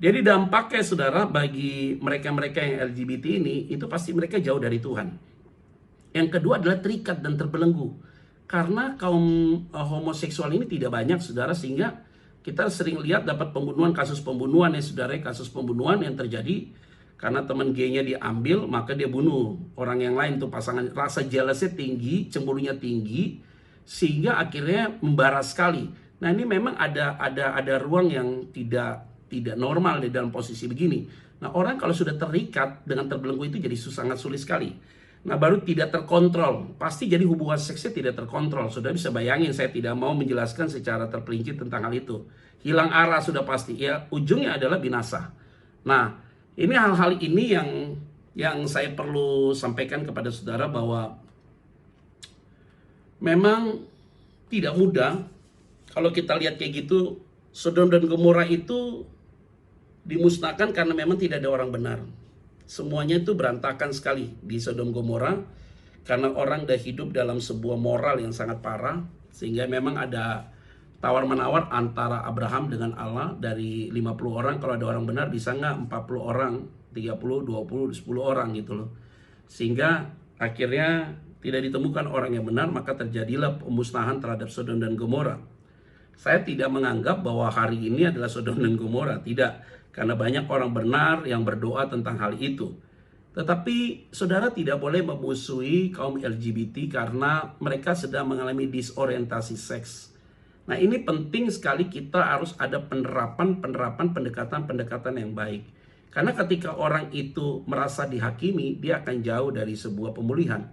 Jadi dampaknya, saudara, bagi mereka-mereka yang LGBT ini, itu pasti mereka jauh dari Tuhan. Yang kedua adalah terikat dan terbelenggu. Karena kaum homoseksual ini tidak banyak, saudara, sehingga kita sering lihat dapat pembunuhan, kasus pembunuhan ya, saudara, kasus pembunuhan yang terjadi karena teman gaynya diambil, maka dia bunuh orang yang lain tuh, pasangan. Rasa jealousnya tinggi, cemburunya tinggi, sehingga akhirnya membara sekali. Nah, ini memang ada ruang yang tidak normal di dalam posisi begini. Nah, orang kalau sudah terikat dengan terbelenggu itu jadi sangat sulit sekali. Nah, baru tidak terkontrol. Pasti jadi hubungan seksnya tidak terkontrol. Sudah bisa bayangin, saya tidak mau menjelaskan secara terperinci tentang hal itu. Hilang arah sudah pasti. Ya, ujungnya adalah binasa. Nah, ini hal-hal ini yang saya perlu sampaikan kepada saudara, bahwa memang tidak mudah. Kalau kita lihat kayak gitu, Sodom dan Gomora itu dimusnahkan karena memang tidak ada orang benar. Semuanya itu berantakan sekali di Sodom Gomora karena orang dah hidup dalam sebuah moral yang sangat parah, sehingga memang ada tawar-menawar antara Abraham dengan Allah. Dari 50 orang, kalau ada orang benar bisa nggak 40 orang, 30, 20, 10 orang gitu loh. Sehingga akhirnya tidak ditemukan orang yang benar, maka terjadilah pemusnahan terhadap Sodom dan Gomora. Saya tidak menganggap bahwa hari ini adalah Sodom dan Gomora, tidak. Karena banyak orang benar yang berdoa tentang hal itu. Tetapi saudara tidak boleh memusuhi kaum LGBT karena mereka sedang mengalami disorientasi seks. Nah, ini penting sekali, kita harus ada penerapan pendekatan yang baik. Karena ketika orang itu merasa dihakimi, dia akan jauh dari sebuah pemulihan.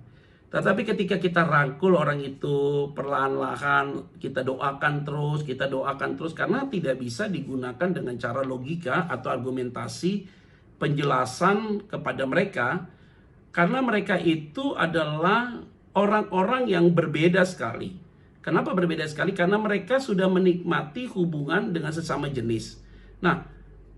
Tetapi ketika kita rangkul orang itu perlahan-lahan, kita doakan terus, karena tidak bisa digunakan dengan cara logika atau argumentasi penjelasan kepada mereka, karena mereka itu adalah orang-orang yang berbeda sekali. Kenapa berbeda sekali? Karena mereka sudah menikmati hubungan dengan sesama jenis. Nah,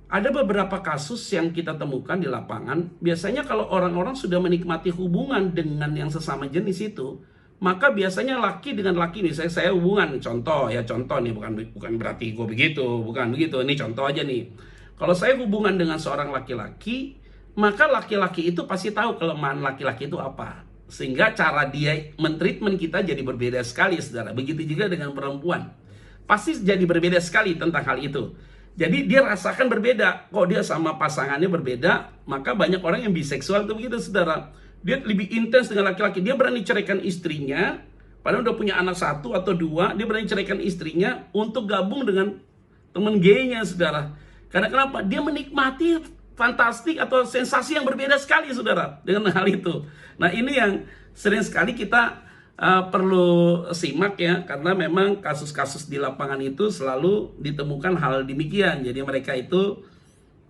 ada beberapa kasus yang kita temukan di lapangan. Biasanya kalau orang-orang sudah menikmati hubungan dengan yang sesama jenis itu, maka biasanya laki dengan laki, misalnya saya hubungan, contoh nih, bukan berarti gue begitu, bukan begitu, ini contoh aja nih. Kalau saya hubungan dengan seorang laki-laki, maka laki-laki itu pasti tahu kelemahan laki-laki itu apa. Sehingga cara dia mentreatment kita jadi berbeda sekali, saudara. Begitu juga dengan perempuan. Pasti jadi berbeda sekali tentang hal itu. Jadi dia rasakan berbeda. Kok dia sama pasangannya berbeda, maka banyak orang yang biseksual itu begitu, saudara. Dia lebih intens dengan laki-laki. Dia berani ceraikan istrinya, padahal udah punya anak 1 atau 2, dia berani ceraikan istrinya untuk gabung dengan teman gaynya, saudara. Karena kenapa? Dia menikmati fantastik atau sensasi yang berbeda sekali, saudara, dengan hal itu. Nah, ini yang sering sekali kita perlu simak ya, karena memang kasus-kasus di lapangan itu selalu ditemukan hal demikian. Jadi mereka itu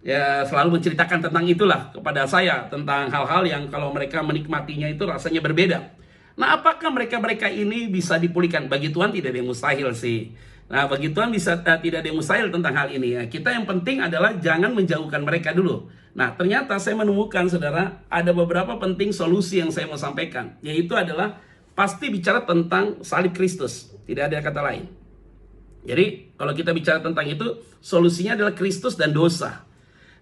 ya selalu menceritakan tentang itulah kepada saya, tentang hal-hal yang kalau mereka menikmatinya itu rasanya berbeda. Nah, apakah mereka-mereka ini bisa dipulihkan? Bagi Tuhan tidak ada yang mustahil sih. Nah, bagi Tuhan tidak ada yang mustahil tentang hal ini ya. Kita yang penting adalah jangan menjauhkan mereka dulu. Nah, ternyata saya menemukan, saudara, ada beberapa penting solusi yang saya mau sampaikan, yaitu adalah pasti bicara tentang salib Kristus, tidak ada kata lain. Jadi kalau kita bicara tentang itu, solusinya adalah Kristus dan dosa.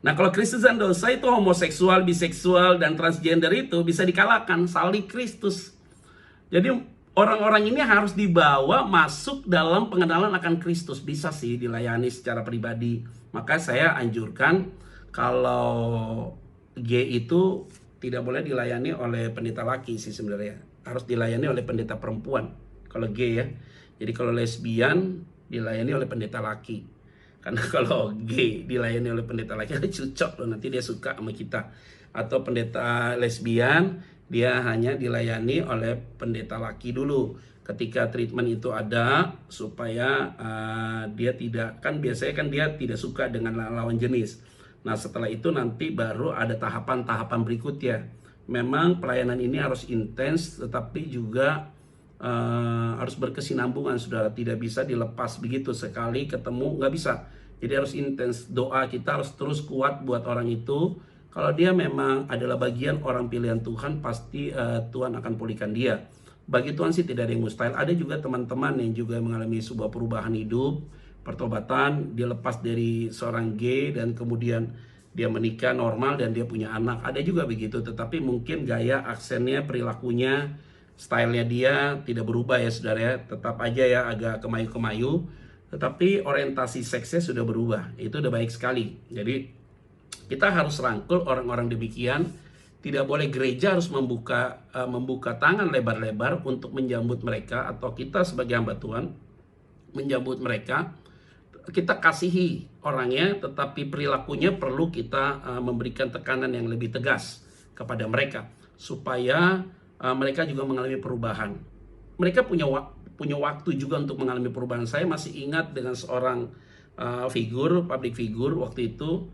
Nah, kalau Kristus dan dosa itu homoseksual, biseksual, dan transgender itu bisa dikalahkan salib Kristus. Jadi orang-orang ini harus dibawa masuk dalam pengenalan akan Kristus. Bisa sih dilayani secara pribadi. Maka saya anjurkan kalau G itu tidak boleh dilayani oleh pendeta laki sih sebenarnya. Harus dilayani oleh pendeta perempuan. Kalau G ya. Jadi kalau lesbian dilayani oleh pendeta laki. Karena kalau G dilayani oleh pendeta laki, cocok loh, nanti dia suka sama kita. Atau pendeta lesbian, dia hanya dilayani oleh pendeta laki dulu. Ketika treatment itu ada, supaya dia tidak, kan biasanya kan dia tidak suka dengan lawan jenis. Nah, setelah itu nanti baru ada tahapan-tahapan berikutnya. Memang pelayanan ini harus intens, tetapi juga harus berkesinambungan, saudara. Tidak bisa dilepas begitu sekali ketemu, nggak bisa. Jadi harus intens. Doa kita harus terus kuat buat orang itu. Kalau dia memang adalah bagian orang pilihan Tuhan, pasti Tuhan akan pulihkan dia. Bagi Tuhan sih tidak ada yang mustahil. Ada juga teman-teman yang juga mengalami sebuah perubahan hidup, pertobatan, dia lepas dari seorang gay dan kemudian dia menikah normal dan dia punya anak. Ada juga begitu, tetapi mungkin gaya, aksennya, perilakunya, stylenya dia tidak berubah ya saudara ya. Tetap aja ya agak kemayu-kemayu, tetapi orientasi seksnya sudah berubah. Itu udah baik sekali. Jadi kita harus rangkul orang-orang demikian. Tidak boleh gereja harus membuka tangan lebar-lebar untuk menjambut mereka, atau kita sebagai hamba Tuhan menjambut mereka. Kita kasihi orangnya, tetapi perilakunya perlu kita memberikan tekanan yang lebih tegas kepada mereka, supaya mereka juga mengalami perubahan. Mereka punya waktu juga untuk mengalami perubahan. Saya masih ingat dengan seorang public figure waktu itu.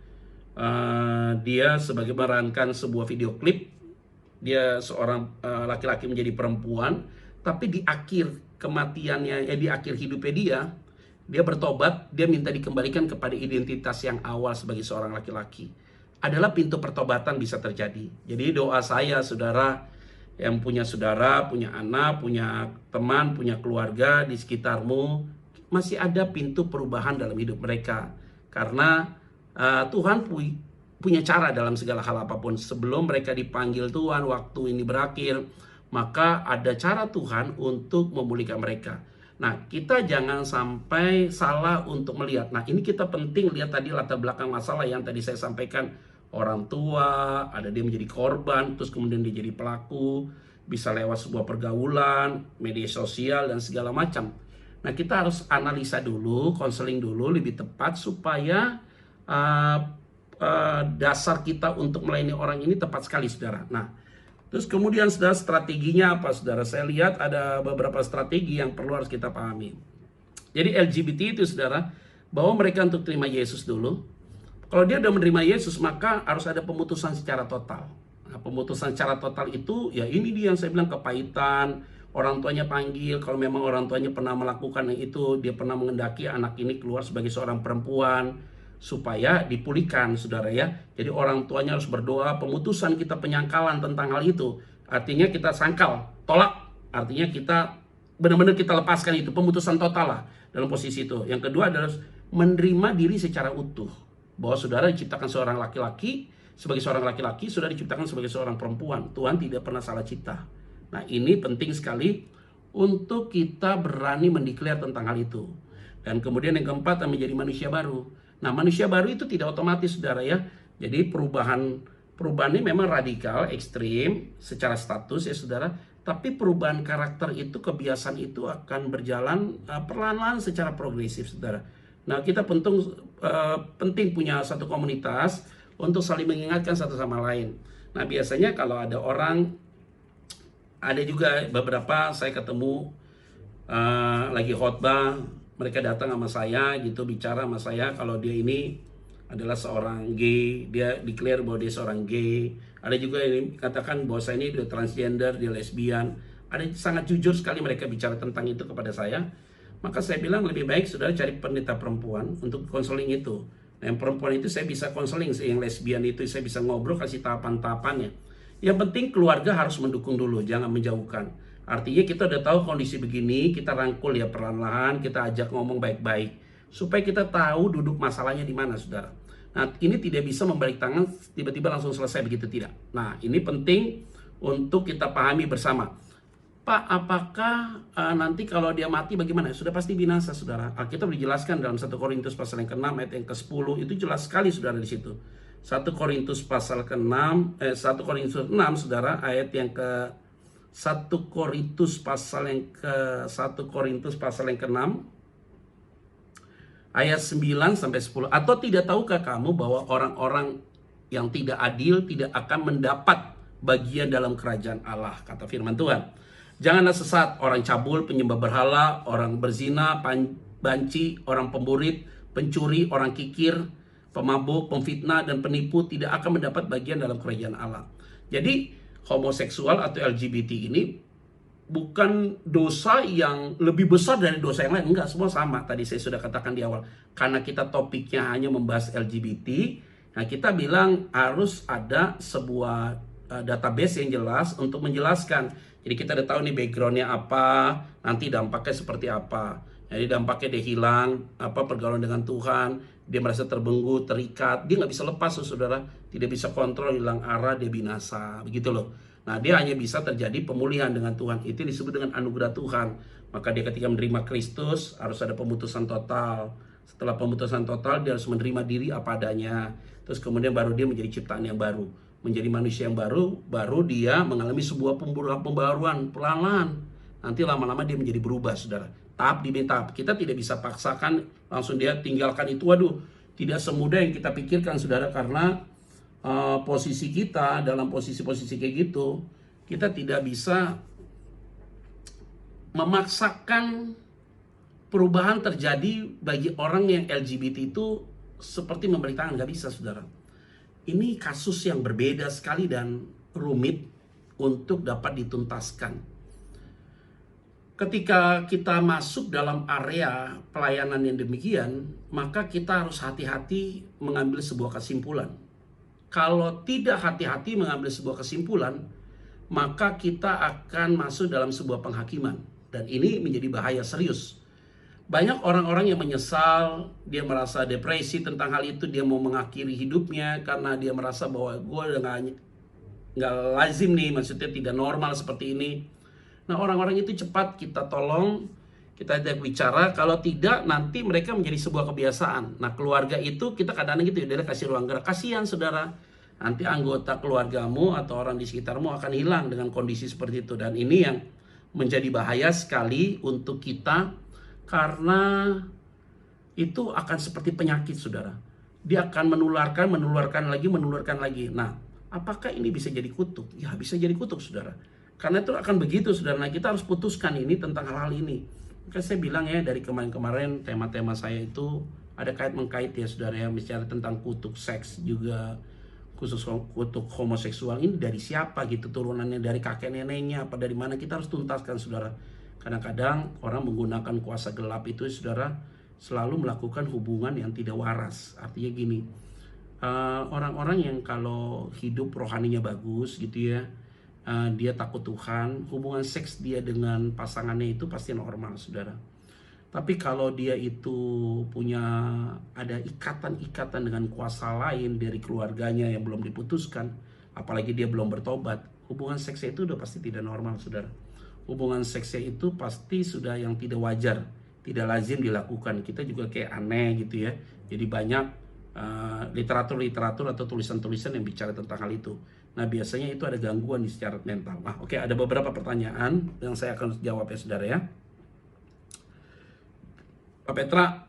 Dia sebagai memerankan sebuah video klip. Dia seorang laki-laki menjadi perempuan, tapi di akhir kematiannya, di akhir hidupnya dia bertobat. Dia minta dikembalikan kepada identitas yang awal sebagai seorang laki-laki. Adalah pintu pertobatan bisa terjadi. Jadi doa saya, saudara yang punya saudara, punya anak, punya teman, punya keluarga di sekitarmu, masih ada pintu perubahan dalam hidup mereka. Karena Tuhan punya cara dalam segala hal apapun. Sebelum mereka dipanggil Tuhan, waktu ini berakhir, maka ada cara Tuhan untuk memulihkan mereka. Nah, kita jangan sampai salah untuk melihat. Nah, ini kita penting lihat tadi latar belakang masalah yang tadi saya sampaikan. Orang tua, ada dia menjadi korban, terus kemudian dia jadi pelaku, bisa lewat sebuah pergaulan, media sosial, dan segala macam. Nah, kita harus analisa dulu, konseling dulu lebih tepat, supaya dasar kita untuk melayani orang ini tepat sekali, saudara. Nah, terus kemudian saudara, strateginya apa, saudara? Saya lihat ada beberapa strategi yang perlu harus kita pahami. Jadi LGBT itu, saudara, bahwa mereka untuk terima Yesus dulu. Kalau dia sudah menerima Yesus, maka harus ada pemutusan secara total. Nah, pemutusan secara total itu, ya ini dia yang saya bilang, kepahitan. Orang tuanya panggil, kalau memang orang tuanya pernah melakukan yang itu, dia pernah mengendaki anak ini keluar sebagai seorang perempuan, supaya dipulihkan, saudara ya. Jadi orang tuanya harus berdoa, pemutusan kita, penyangkalan tentang hal itu. Artinya kita sangkal, tolak. Artinya kita benar-benar kita lepaskan itu, pemutusan total lah dalam posisi itu. Yang kedua adalah menerima diri secara utuh. Bahwa saudara diciptakan seorang laki-laki, sebagai seorang laki-laki, saudara diciptakan sebagai seorang perempuan. Tuhan tidak pernah salah cipta. Nah, ini penting sekali untuk kita berani mendeklar tentang hal itu. Dan kemudian yang keempat, menjadi manusia baru. Nah, manusia baru itu tidak otomatis, saudara ya. Jadi perubahan ini memang radikal, ekstrim secara status ya, saudara. Tapi perubahan karakter itu, kebiasaan itu akan berjalan perlahan-lahan secara progresif, saudara. Nah, kita penting punya satu komunitas untuk saling mengingatkan satu sama lain. Nah, biasanya kalau ada orang ada juga beberapa saya ketemu lagi khotbah, mereka datang sama saya gitu, bicara sama saya kalau dia ini adalah seorang gay, dia declare bahwa dia seorang gay. Ada juga yang katakan bahwa saya ini dia transgender, dia lesbian. Ada sangat jujur sekali mereka bicara tentang itu kepada saya. Maka saya bilang lebih baik saudara cari pendeta perempuan untuk konseling itu. Nah, yang perempuan itu saya bisa konseling, yang lesbian itu saya bisa ngobrol, kasih tahapan-tahapannya. Yang penting keluarga harus mendukung dulu, jangan menjauhkan. Artinya kita udah tahu kondisi begini, kita rangkul ya perlahan-lahan, kita ajak ngomong baik-baik. Supaya kita tahu duduk masalahnya di mana, saudara. Nah, ini tidak bisa membalik tangan, tiba-tiba langsung selesai begitu, tidak. Nah, ini penting untuk kita pahami bersama. Pak, apakah nanti kalau dia mati bagaimana? Sudah pasti binasa, saudara. Alkitab dijelaskan dalam 1 Korintus pasal yang ke-6 ayat yang ke-10, itu jelas sekali, saudara, di situ. 1 Korintus pasal ke-6, 1 Korintus 6, saudara, ayat yang ke 1 Korintus pasal yang ke-6 ayat 9 sampai 10. Atau tidak tahukah kamu bahwa orang-orang yang tidak adil tidak akan mendapat bagian dalam kerajaan Allah, kata firman Tuhan. Janganlah sesat, orang cabul, penyembah berhala, orang berzina, banci, orang pemburit, pencuri, orang kikir, pemabuk, pemfitnah, dan penipu tidak akan mendapat bagian dalam kerajaan Allah. Jadi homoseksual atau LGBT ini bukan dosa yang lebih besar dari dosa yang lain. Enggak, semua sama. Tadi saya sudah katakan di awal. Karena kita topiknya hanya membahas LGBT, nah kita bilang harus ada sebuah database yang jelas untuk menjelaskan. Jadi kita udah tahu nih backgroundnya apa, nanti dampaknya seperti apa. Jadi dampaknya dia hilang, pergaulan dengan Tuhan, dia merasa terbelenggu, terikat, dia nggak bisa lepas, saudara, tidak bisa kontrol, hilang arah, dia binasa, begitu loh. Nah, dia hanya bisa terjadi pemulihan dengan Tuhan. Itu disebut dengan anugerah Tuhan. Maka dia ketika menerima Kristus harus ada pemutusan total. Setelah pemutusan total, dia harus menerima diri apa adanya. Terus kemudian baru dia menjadi ciptaan yang baru, menjadi manusia yang baru dia mengalami sebuah pembaruan pelan-pelan. Nanti lama-lama dia menjadi berubah, saudara. Tahap demi tahap. Kita tidak bisa paksakan langsung dia tinggalkan itu. Waduh, tidak semudah yang kita pikirkan, saudara, karena posisi kita dalam posisi-posisi kayak gitu, kita tidak bisa memaksakan perubahan terjadi bagi orang yang LGBT itu seperti memberi tangan, nggak bisa, saudara. Ini kasus yang berbeda sekali dan rumit untuk dapat dituntaskan. Ketika kita masuk dalam area pelayanan yang demikian, maka kita harus hati-hati mengambil sebuah kesimpulan. Kalau tidak hati-hati mengambil sebuah kesimpulan, maka kita akan masuk dalam sebuah penghakiman. Dan ini menjadi bahaya serius. Banyak orang-orang yang menyesal, dia merasa depresi tentang hal itu, dia mau mengakhiri hidupnya karena dia merasa bahwa gue udah nggak lazim nih, maksudnya tidak normal seperti ini. Nah, orang-orang itu cepat kita tolong, kita ajak bicara. Kalau tidak, nanti mereka menjadi sebuah kebiasaan. Nah, keluarga itu kita kadang-kadang gitu, dia kasih ruang gerak. Kasihan, saudara. Nanti anggota keluargamu atau orang di sekitarmu akan hilang dengan kondisi seperti itu. Dan ini yang menjadi bahaya sekali untuk kita, karena itu akan seperti penyakit, saudara. Dia akan menularkan lagi. Nah, apakah ini bisa jadi kutuk? Ya, bisa jadi kutuk, saudara. Karena itu akan begitu, saudara. Nah, kita harus putuskan ini tentang hal-hal ini. Maka saya bilang ya, dari kemarin-kemarin tema-tema saya itu ada kait-mengkait ya, saudara, yang bicara tentang kutuk seks juga, khusus kutuk homoseksual. Ini dari siapa gitu, turunannya dari kakek neneknya apa dari mana, kita harus tuntaskan, saudara. Kadang-kadang orang menggunakan kuasa gelap itu, saudara, selalu melakukan hubungan yang tidak waras. Artinya gini, orang-orang yang kalau hidup rohaninya bagus gitu ya, dia takut Tuhan, hubungan seks dia dengan pasangannya itu pasti normal, saudara. Tapi kalau dia itu punya ada ikatan-ikatan dengan kuasa lain dari keluarganya yang belum diputuskan, apalagi dia belum bertobat, hubungan seksnya itu udah pasti tidak normal, saudara. Hubungan seksnya itu pasti sudah yang tidak wajar, tidak lazim dilakukan. Kita juga kayak aneh gitu ya. Jadi banyak literatur-literatur atau tulisan-tulisan yang bicara tentang hal itu. Nah, biasanya itu ada gangguan di secara mental. Nah, oke, ada beberapa pertanyaan yang saya akan jawab ya, saudara ya. Pak Petra,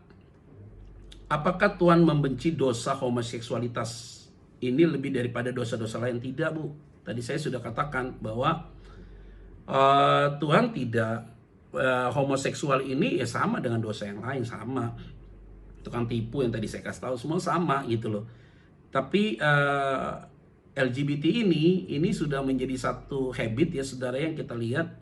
apakah Tuhan membenci dosa homoseksualitas ini lebih daripada dosa-dosa lain? Tidak, Bu. Tadi saya sudah katakan bahwa Tuhan tidak, homoseksual ini ya sama dengan dosa yang lain, sama. Tukang tipu yang tadi saya kasih tahu semua sama gitu loh. Tapi LGBT ini sudah menjadi satu habit ya saudara, yang kita lihat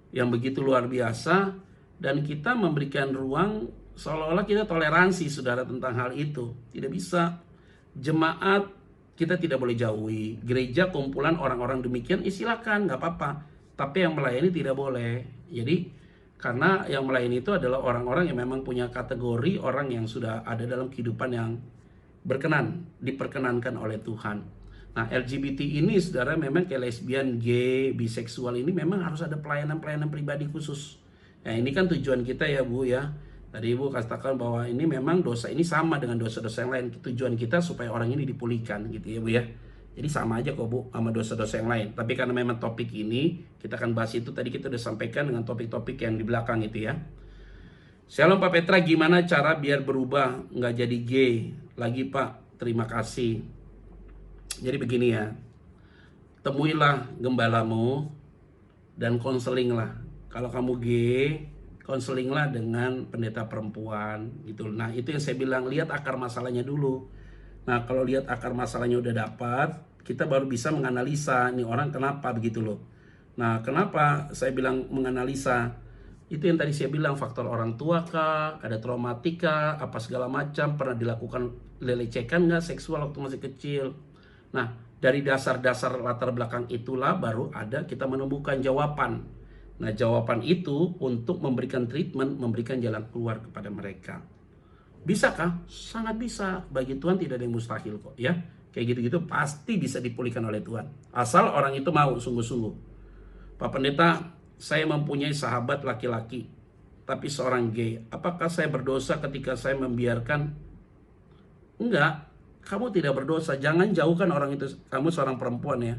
yang begitu luar biasa, dan kita memberikan ruang seolah-olah kita toleransi saudara tentang hal itu. Tidak bisa. Jemaat kita tidak boleh jauhi, gereja kumpulan orang-orang demikian silakan, nggak apa-apa, tapi yang melayani tidak boleh. Jadi karena yang melayani itu adalah orang-orang yang memang punya kategori orang yang sudah ada dalam kehidupan yang diperkenankan oleh Tuhan. Nah, LGBT ini saudara memang kayak lesbian, gay, biseksual ini memang harus ada pelayanan-pelayanan pribadi khusus. Nah, ini kan tujuan kita ya Bu ya. Tadi Ibu katakan bahwa ini memang dosa ini sama dengan dosa-dosa yang lain. Tujuan kita supaya orang ini dipulihkan gitu ya Bu ya. Jadi sama aja kok Bu sama dosa-dosa yang lain. Tapi karena memang topik ini kita akan bahas itu, tadi kita udah sampaikan dengan topik-topik yang di belakang itu ya. Shalom Pak Petra, gimana cara biar berubah nggak jadi gay lagi Pak? Terima kasih. Jadi begini ya, temuilah gembalamu dan konselinglah. Kalau kamu gay, konselinglah dengan pendeta perempuan gitu. Nah itu yang saya bilang, lihat akar masalahnya dulu. Nah kalau lihat akar masalahnya udah dapat, kita baru bisa menganalisa nih orang kenapa begitu loh. Nah kenapa saya bilang menganalisa? Itu yang tadi saya bilang, faktor orang tua kah, ada traumatika, apa segala macam, pernah dilakukan lecehkan nggak seksual waktu masih kecil. Nah dari dasar-dasar latar belakang itulah baru ada kita menemukan jawaban. Nah jawaban itu untuk memberikan treatment, memberikan jalan keluar kepada mereka. Bisakah? Sangat bisa. Bagi Tuhan tidak ada yang mustahil kok ya. Kayak gitu-gitu pasti bisa dipulihkan oleh Tuhan. Asal orang itu mau sungguh-sungguh. Pak Pendeta, saya mempunyai sahabat laki-laki, tapi seorang gay. Apakah saya berdosa ketika saya membiarkan? Enggak, kamu tidak berdosa. Jangan jauhkan orang itu. Kamu seorang perempuan ya.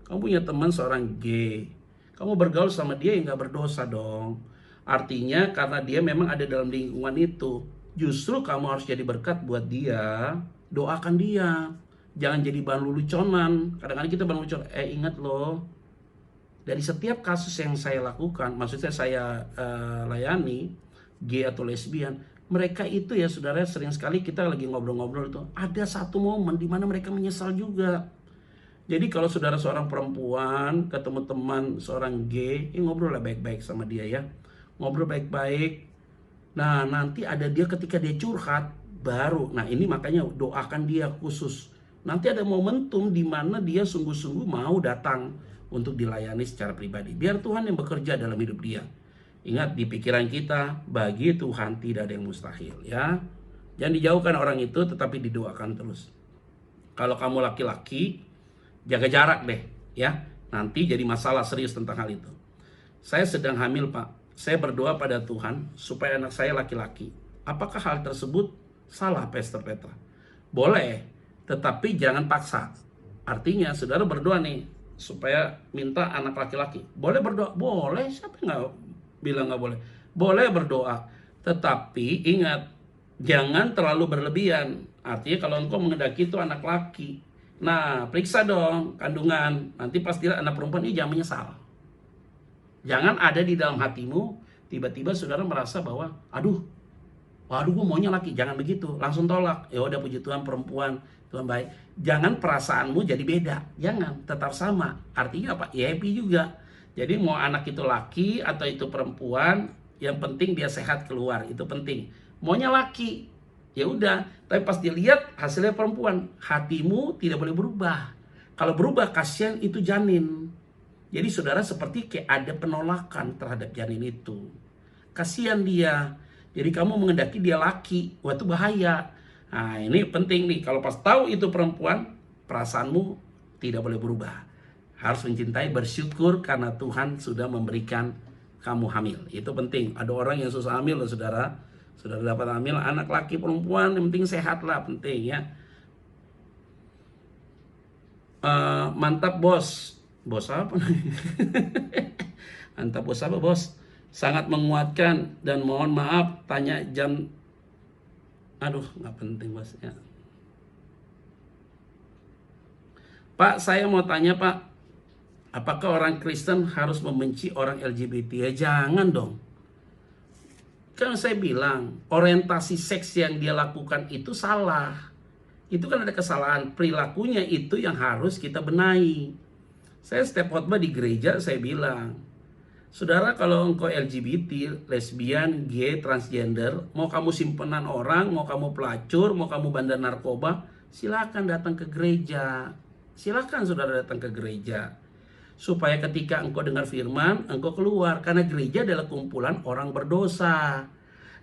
Kamu punya teman seorang gay. Kamu bergaul sama dia yang gak berdosa dong. Artinya karena dia memang ada dalam lingkungan itu. Justru kamu harus jadi berkat buat dia. Doakan dia. Jangan jadi bahan leluconan. Kadang-kadang kita bahan lelucon. Ingat loh, dari setiap kasus yang saya lakukan, maksudnya saya layani, gay atau lesbian, mereka itu ya saudara, sering sekali kita lagi ngobrol-ngobrol itu, ada satu momen di mana mereka menyesal juga. Jadi kalau saudara seorang perempuan ketemu teman seorang gay, ngobrol lah baik-baik sama dia ya. Ngobrol baik-baik. Nah nanti ada dia ketika dia curhat, baru. Nah ini makanya doakan dia khusus. Nanti ada momentum di mana dia sungguh-sungguh mau datang untuk dilayani secara pribadi. Biar Tuhan yang bekerja dalam hidup dia. Ingat, di pikiran kita, bagi Tuhan tidak ada yang mustahil ya. Jangan dijauhkan orang itu, tetapi didoakan terus. Kalau kamu laki-laki, jaga jarak deh ya. Nanti jadi masalah serius tentang hal itu. Saya sedang hamil Pak. Saya berdoa pada Tuhan supaya anak saya laki-laki. Apakah hal tersebut salah Pastor Petra? Boleh, tetapi jangan paksa. Artinya saudara berdoa nih supaya minta anak laki-laki. Boleh berdoa? Boleh, siapa yang nggak bilang nggak boleh? Boleh berdoa. Tetapi ingat, jangan terlalu berlebihan. Artinya kalau engkau mengendaki itu anak laki, nah periksa dong kandungan. Nanti pas dia anak perempuan, ini jangan menyesal. Jangan ada di dalam hatimu tiba-tiba saudara merasa bahwa waduh gue maunya laki. Jangan begitu, langsung tolak. Ya udah, puji Tuhan perempuan, Tuhan baik. Jangan perasaanmu jadi beda, jangan, tetap sama. Artinya apa? Ya happy juga. Jadi mau anak itu laki atau itu perempuan, yang penting dia sehat keluar, itu penting. Maunya laki, ya udah. Tapi pas dilihat hasilnya perempuan, hatimu tidak boleh berubah. Kalau berubah, kasihan itu janin. Jadi saudara seperti kayak ada penolakan terhadap janin itu. Kasihan dia. Jadi kamu mengendaki dia laki, wah itu bahaya. Nah ini penting nih, kalau pas tahu itu perempuan, perasaanmu tidak boleh berubah. Harus mencintai, bersyukur karena Tuhan sudah memberikan kamu hamil. Itu penting. Ada orang yang susah hamil loh saudara. Saudara dapat hamil, anak laki perempuan, yang penting sehat lah, penting ya. Mantap bos. Bos apa nih? Mantap bos apa bos? Sangat menguatkan dan mohon maaf tanya jam. Aduh, nggak penting bos ya. Pak, saya mau tanya Pak, Apakah orang Kristen harus membenci orang LGBT? Ya jangan dong. Kan saya bilang, orientasi seks yang dia lakukan itu salah. Itu kan ada kesalahan perilakunya, itu yang harus kita benahi. Saya setiap khotbah di gereja saya bilang, saudara, kalau engkau LGBT, lesbian, gay, transgender, mau kamu simpenan orang, mau kamu pelacur, mau kamu bandar narkoba, silakan datang ke gereja. Silakan saudara datang ke gereja. Supaya ketika engkau dengar firman, engkau keluar. Karena gereja adalah kumpulan orang berdosa.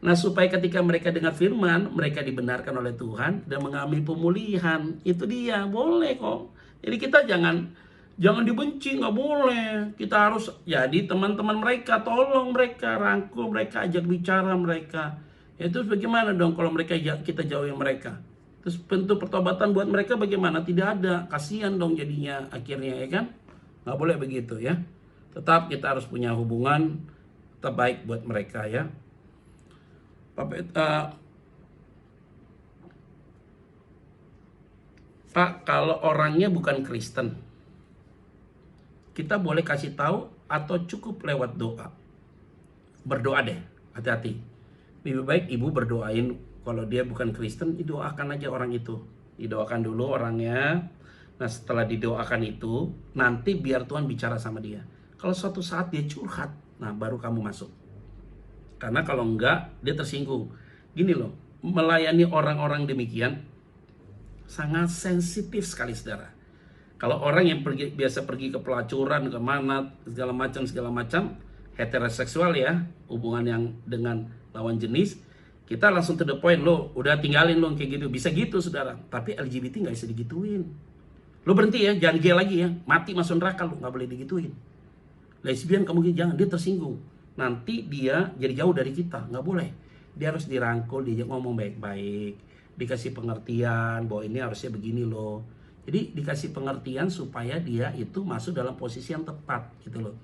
Nah, supaya ketika mereka dengar firman, mereka dibenarkan oleh Tuhan dan mengalami pemulihan. Itu dia, boleh kok. Jadi kita jangan dibenci, nggak boleh. Kita harus jadi teman-teman mereka, tolong mereka, rangkul mereka, ajak bicara mereka. Itu bagaimana dong kalau mereka kita jauhi mereka? Terus bentuk pertobatan buat mereka bagaimana? Tidak ada, kasihan dong jadinya akhirnya, ya kan? Nggak boleh begitu ya. Tetap kita harus punya hubungan terbaik buat mereka ya. Pak, kalau orangnya bukan Kristen, kita boleh kasih tahu atau cukup lewat doa? Berdoa deh, hati-hati. Lebih baik ibu berdoain. Kalau dia bukan Kristen, didoakan aja orang itu. Didoakan dulu orangnya. Nah, setelah didoakan itu, nanti biar Tuhan bicara sama dia. Kalau suatu saat dia curhat, nah baru kamu masuk. Karena kalau enggak, dia tersinggung. Gini loh, melayani orang-orang demikian sangat sensitif sekali, saudara. Kalau orang yang biasa pergi ke pelacuran, kemana, segala macam, heteroseksual ya, hubungan yang dengan lawan jenis, kita langsung to the point, lo udah tinggalin lo kayak gitu. Bisa gitu, saudara. Tapi LGBT nggak bisa digituin. Lo berhenti ya, jangan gay lagi ya, mati masuk neraka lo, nggak boleh digituin. Lesbian kamu gini, jangan, dia tersinggung. Nanti dia jadi jauh dari kita, nggak boleh. Dia harus dirangkul, dia ngomong baik-baik, dikasih pengertian bahwa ini harusnya begini loh. Jadi dikasih pengertian supaya dia itu masuk dalam posisi yang tepat gitu loh.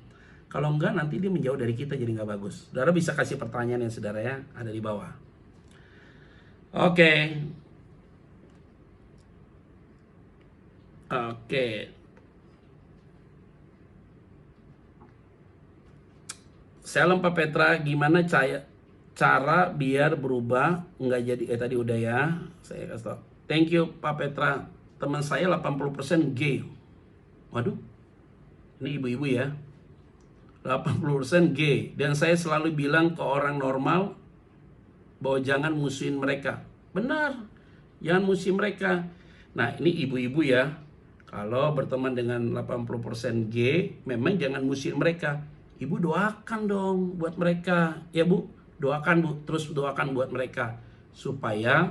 Kalau enggak nanti dia menjauh dari kita, jadi nggak bagus. Saudara bisa kasih pertanyaan ya saudara ya, ada di bawah. Oke. Salam Pak Petra, gimana cara biar berubah nggak jadi tadi udah ya, saya kasih tau. Thank you Pak Petra. Teman saya 80% gay. Waduh, ini ibu-ibu ya. 80% gay. Dan saya selalu bilang ke orang normal bahwa jangan musuhin mereka. Benar, jangan musuhin mereka. Nah, ini ibu-ibu ya. Kalau berteman dengan 80% gay, memang jangan musuhin mereka. Ibu doakan dong buat mereka. Ya Bu, doakan Bu, terus doakan buat mereka. Supaya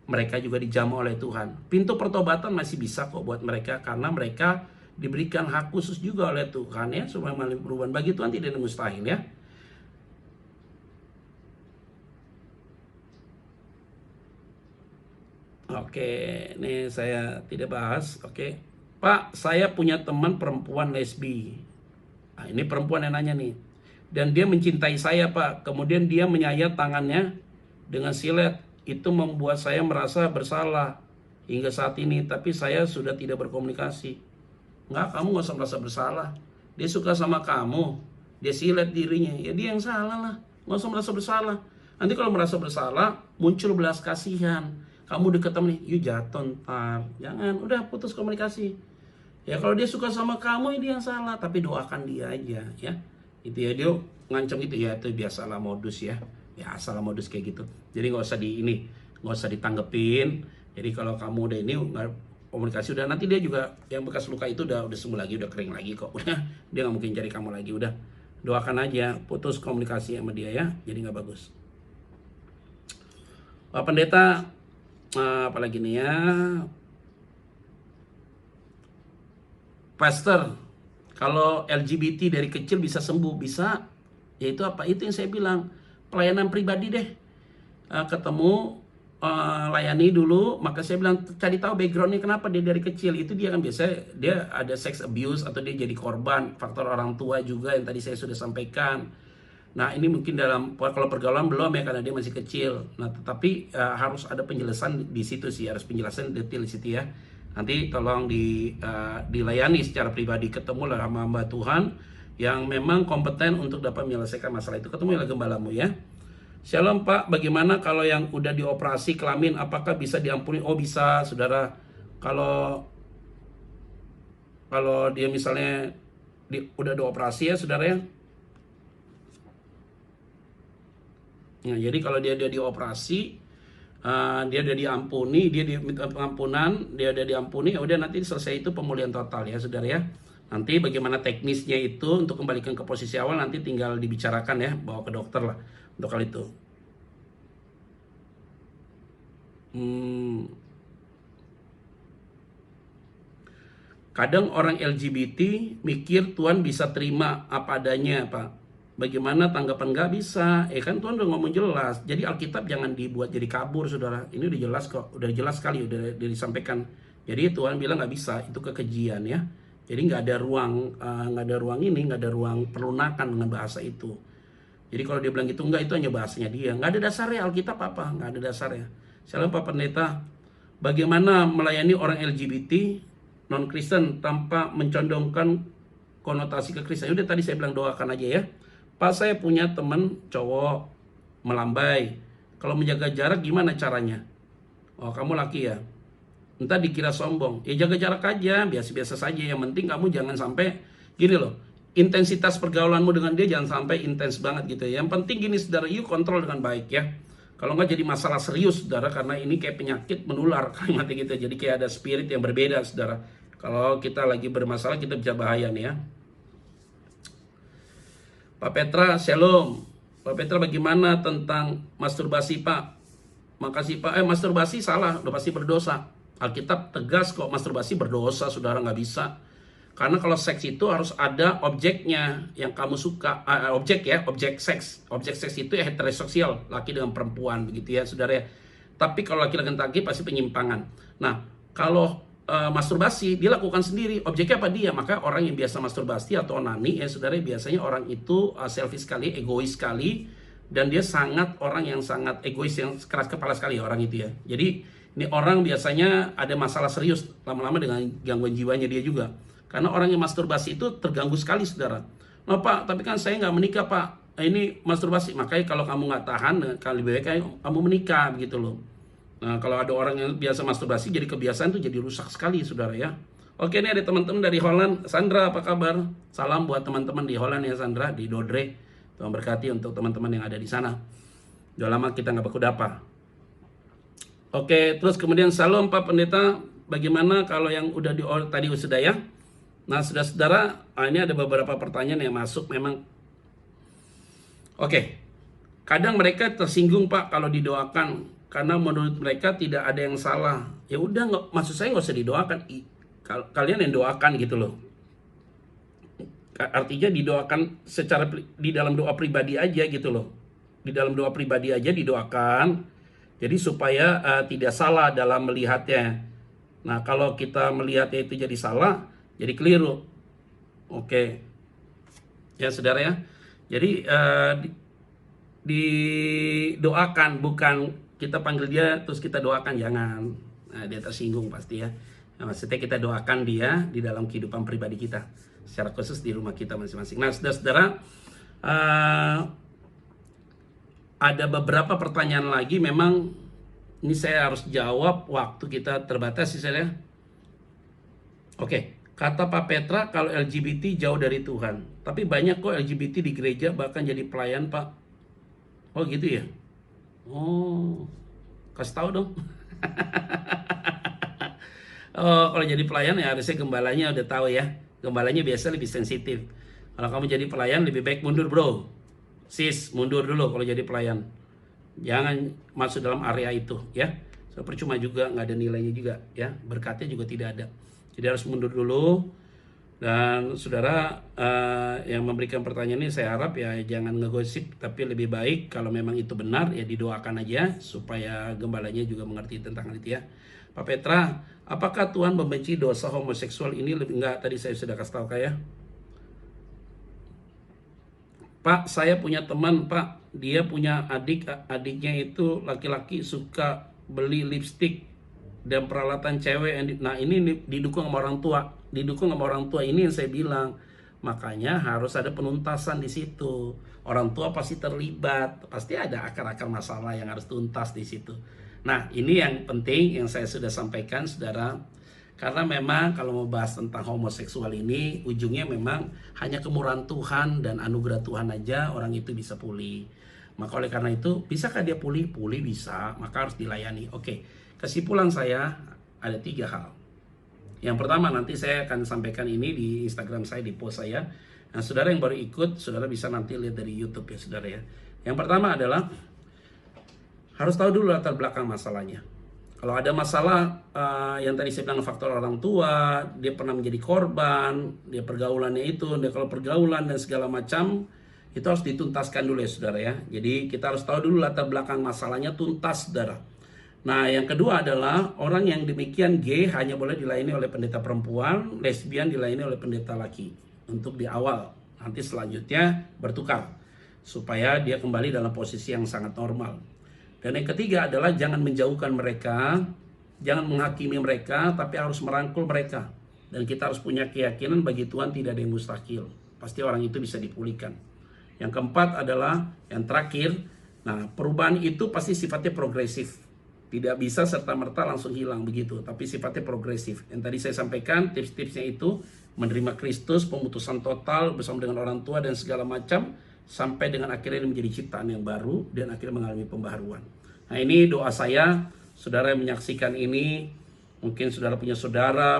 mereka juga dijamah oleh Tuhan. Pintu pertobatan masih bisa kok buat mereka. Karena mereka diberikan hak khusus juga oleh Tuhan ya. Supaya mengalami perubahan. Bagi Tuhan tidak ada mustahil ya. Oke, ini saya tidak bahas. Oke, Pak, saya punya teman perempuan lesbi. Nah, ini perempuan yang nanya nih. Dan dia mencintai saya, Pak. Kemudian dia menyayat tangannya dengan silet. Itu membuat saya merasa bersalah hingga saat ini. Tapi saya sudah tidak berkomunikasi. Enggak, kamu gak usah merasa bersalah. Dia suka sama kamu. Dia silet dirinya. Ya dia yang salah lah. Gak usah merasa bersalah. Nanti kalau merasa bersalah, muncul belas kasihan. Kamu deket temen, yuk jatuh ntar. Jangan, udah putus komunikasi. Ya kalau dia suka sama kamu, dia yang salah. Tapi doakan dia aja ya. Itu ya, dia ngancam gitu ya. Itu biasalah modus ya. Biasalah modus kayak gitu. Jadi gak usah ditanggepin. Jadi kalau kamu udah ini komunikasi udah, nanti dia juga yang bekas luka itu udah sembuh lagi, udah kering lagi kok. Udah, dia gak mungkin cari kamu lagi. Udah, doakan aja, putus komunikasi sama dia ya. Jadi gak bagus. Pak Pendeta, apalagi nih ya, Pastor, kalau LGBT dari kecil bisa sembuh, bisa. Yaitu apa? Itu yang saya bilang, pelayanan pribadi deh. Ketemu, layani dulu. Maka saya bilang, cari tahu backgroundnya kenapa dia dari kecil. Itu dia kan biasa, dia ada sex abuse atau dia jadi korban. Faktor orang tua juga yang tadi saya sudah sampaikan. Nah ini mungkin kalau pergaulan belum ya, karena dia masih kecil. Nah tetapi harus ada penjelasan di situ sih, harus penjelasan detail di situ ya. Nanti tolong dilayani secara pribadi, ketemu lah sama hamba Tuhan yang memang kompeten untuk dapat menyelesaikan masalah itu. Ketemu lah gembalamu ya. Shalom Pak, bagaimana kalau yang udah dioperasi kelamin, apakah bisa diampuni? Oh bisa, saudara. Kalau dia misalnya udah dioperasi ya, saudara ya. Nah, jadi kalau dia dioperasi, dia udah diampuni, dia diminta pengampunan, dia udah diampuni, ya udah nanti selesai itu pemulihan total ya, saudara ya. Nanti bagaimana teknisnya itu untuk kembalikan ke posisi awal nanti tinggal dibicarakan ya, bawa ke dokter lah untuk hal itu. Kadang orang LGBT mikir Tuhan bisa terima apa adanya, Pak. Bagaimana tanggapan? Nggak bisa. Kan Tuhan udah ngomong jelas. Jadi Alkitab jangan dibuat jadi kabur, saudara. Ini udah jelas kok. Udah jelas sekali, udah disampaikan. Jadi Tuhan bilang nggak bisa. Itu kekejian ya. Jadi nggak ada ruang, nggak ada ruang pelunakan dengan bahasa itu. Jadi kalau dia bilang gitu, enggak, itu hanya bahasanya dia. Nggak ada dasarnya Alkitab apa. Nggak ada dasarnya. Shalom Pak Pendeta. Bagaimana melayani orang LGBT non-Kristen tanpa mencondongkan konotasi ke Kristen? Udah tadi saya bilang doakan aja ya. Pak, saya punya teman cowok melambai. Kalau menjaga jarak gimana caranya? Oh, kamu laki ya? Entah dikira sombong. Ya jaga jarak aja, biasa-biasa saja. Yang penting kamu jangan sampai gini loh. Intensitas pergaulanmu dengan dia jangan sampai intens banget gitu ya. Yang penting gini saudara, you kontrol dengan baik ya. Kalau nggak jadi masalah serius saudara, karena ini kayak penyakit menular kalimatnya gitu. Jadi kayak ada spirit yang berbeda saudara. Kalau kita lagi bermasalah kita bisa bahaya nih ya. Pak Petra, shalom. Pak Petra, bagaimana tentang masturbasi Pak? Makasih Pak. Masturbasi salah, udah pasti berdosa. Alkitab tegas kok, masturbasi berdosa, saudara, nggak bisa. Karena kalau seks itu harus ada objeknya yang kamu suka, objek seks. Objek seks itu ya heteroseksual, laki dengan perempuan begitu ya, saudara ya. Tapi kalau laki-laki pasti penyimpangan. Nah, kalau masturbasi dilakukan sendiri, objeknya apa dia? Maka orang yang biasa masturbasi atau onani ya saudara, biasanya orang itu selfish sekali, egois sekali, dan dia orang yang sangat egois, yang keras kepala sekali orang itu ya. Jadi ini orang biasanya ada masalah serius lama-lama dengan gangguan jiwanya dia juga. Karena orang yang masturbasi itu terganggu sekali saudara. Nah Pak, tapi kan saya nggak menikah Pak, ini masturbasi. Makanya kalau kamu nggak tahan, kali lebih baik kamu menikah begitu loh. Nah, kalau ada orang yang biasa masturbasi jadi kebiasaan itu jadi rusak sekali saudara ya. Oke, ini ada teman-teman dari Holland. Sandra, apa kabar? Salam buat teman-teman di Holland ya Sandra, di Dordrecht. Tuhan berkati untuk teman-teman yang ada di sana. Udah lama kita nggak berkudapa. Oke, terus kemudian salam Pak Pendeta. Bagaimana kalau yang udah tadi sudah ya? Nah, saudara-saudara, ini ada beberapa pertanyaan yang masuk memang. Oke, kadang mereka tersinggung Pak kalau didoakan. Karena menurut mereka tidak ada yang salah. Ya udah, maksud saya nggak usah didoakan. Kalian yang doakan gitu loh. Artinya didoakan secara di dalam doa pribadi aja gitu loh. Di dalam doa pribadi aja didoakan. Jadi supaya tidak salah dalam melihatnya. Nah kalau kita melihatnya itu jadi salah, jadi keliru. Oke. Ya saudara ya. Jadi didoakan, bukan kita panggil dia terus kita doakan, jangan. Nah, dia tersinggung pasti ya. Nah, maksudnya kita doakan dia di dalam kehidupan pribadi kita, secara khusus di rumah kita masing-masing. Nah, saudara-saudara, ada beberapa pertanyaan lagi. Memang ini saya harus jawab, waktu kita terbatas sih saya. Oke, kata Pak Petra kalau LGBT jauh dari Tuhan. Tapi banyak kok LGBT di gereja bahkan jadi pelayan Pak. Oh gitu ya? Oh, kasih tahu dong. Oh, kalau jadi pelayan ya harusnya gembalanya udah tahu ya. Gembalanya biasa lebih sensitif. Kalau kamu jadi pelayan lebih baik mundur bro. Sis, mundur dulu kalau jadi pelayan. Jangan masuk dalam area itu ya. So, percuma juga, nggak ada nilainya juga ya. Berkatnya juga tidak ada. Jadi harus mundur dulu. Dan saudara yang memberikan pertanyaan ini, saya harap ya jangan ngegosip, tapi lebih baik kalau memang itu benar ya didoakan aja supaya gembalanya juga mengerti tentang hal itu ya. Pak Petra, apakah Tuhan membenci dosa homoseksual ini? Enggak, tadi saya sudah kasih tahu kayak. Pak, saya punya teman Pak, dia punya adiknya itu laki-laki suka beli lipstik dan peralatan cewek yang nah ini didukung sama orang tua, ini yang saya bilang. Makanya harus ada penuntasan di situ. Orang tua pasti terlibat, pasti ada akar-akar masalah yang harus tuntas di situ. Nah, ini yang penting yang saya sudah sampaikan, saudara. Karena memang kalau mau bahas tentang homoseksual ini, ujungnya memang hanya kemurahan Tuhan dan anugerah Tuhan aja orang itu bisa pulih. Maka oleh karena itu, bisakah dia pulih? Pulih bisa, maka harus dilayani. Oke, kesimpulan saya ada 3 hal. Yang pertama, nanti saya akan sampaikan ini di Instagram saya, di post saya. Nah, saudara yang baru ikut, saudara bisa nanti lihat dari YouTube ya, saudara ya. Yang pertama adalah harus tahu dulu latar belakang masalahnya. Kalau ada masalah yang tadi saya bilang faktor orang tua, dia pernah menjadi korban, dia pergaulannya itu, dia kalau pergaulan dan segala macam, itu harus dituntaskan dulu ya, saudara ya. Jadi kita harus tahu dulu latar belakang masalahnya tuntas, saudara. Nah, yang kedua adalah orang yang demikian gay hanya boleh dilayani oleh pendeta perempuan, lesbian dilayani oleh pendeta laki. Untuk di awal, nanti selanjutnya bertukar supaya dia kembali dalam posisi yang sangat normal. Dan yang ketiga adalah jangan menjauhkan mereka, jangan menghakimi mereka, tapi harus merangkul mereka. Dan kita harus punya keyakinan bagi Tuhan tidak ada yang mustahil. Pasti orang itu bisa dipulihkan. Yang keempat adalah yang terakhir, nah perubahan itu pasti sifatnya progresif. Tidak bisa serta-merta langsung hilang begitu, tapi sifatnya progresif. Yang tadi saya sampaikan, tips-tipsnya itu menerima Kristus, pemutusan total bersama dengan orang tua dan segala macam, sampai dengan akhirnya menjadi ciptaan yang baru dan akhirnya mengalami pembaharuan. Nah, ini doa saya, saudara yang menyaksikan ini, mungkin saudara,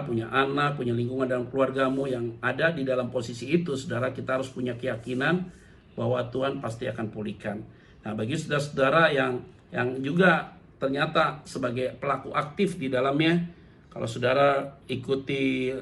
punya anak, punya lingkungan dalam keluargamu yang ada di dalam posisi itu, saudara, kita harus punya keyakinan bahwa Tuhan pasti akan pulihkan. Nah, bagi saudara-saudara yang juga ternyata sebagai pelaku aktif di dalamnya, kalau saudara ikuti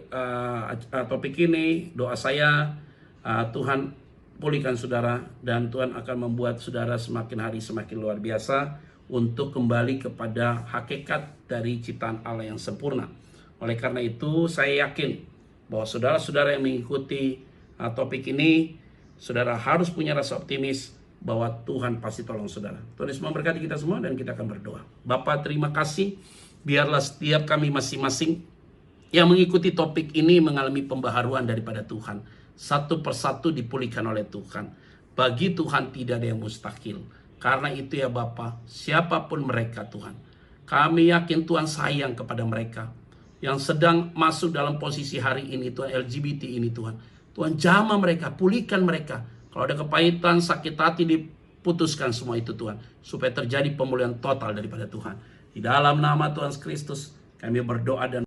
topik ini, doa saya Tuhan pulihkan saudara, dan Tuhan akan membuat saudara semakin hari semakin luar biasa untuk kembali kepada hakikat dari ciptaan Allah yang sempurna. Oleh karena itu saya yakin bahwa saudara-saudara yang mengikuti topik ini, saudara harus punya rasa optimis bahwa Tuhan pasti tolong saudara. Tuhan Yesus memberkati kita semua dan kita akan berdoa. Bapa, terima kasih. Biarlah setiap kami masing-masing yang mengikuti topik ini mengalami pembaharuan daripada Tuhan. Satu persatu dipulihkan oleh Tuhan. Bagi Tuhan tidak ada yang mustahil. Karena itu ya Bapa, siapapun mereka Tuhan, kami yakin Tuhan sayang kepada mereka yang sedang masuk dalam posisi hari ini Tuhan, LGBT ini Tuhan. Tuhan jamah mereka, pulihkan mereka. Kalau ada kepahitan, sakit hati, diputuskan semua itu Tuhan. Supaya terjadi pemulihan total daripada Tuhan. Di dalam nama Tuhan Kristus kami berdoa dan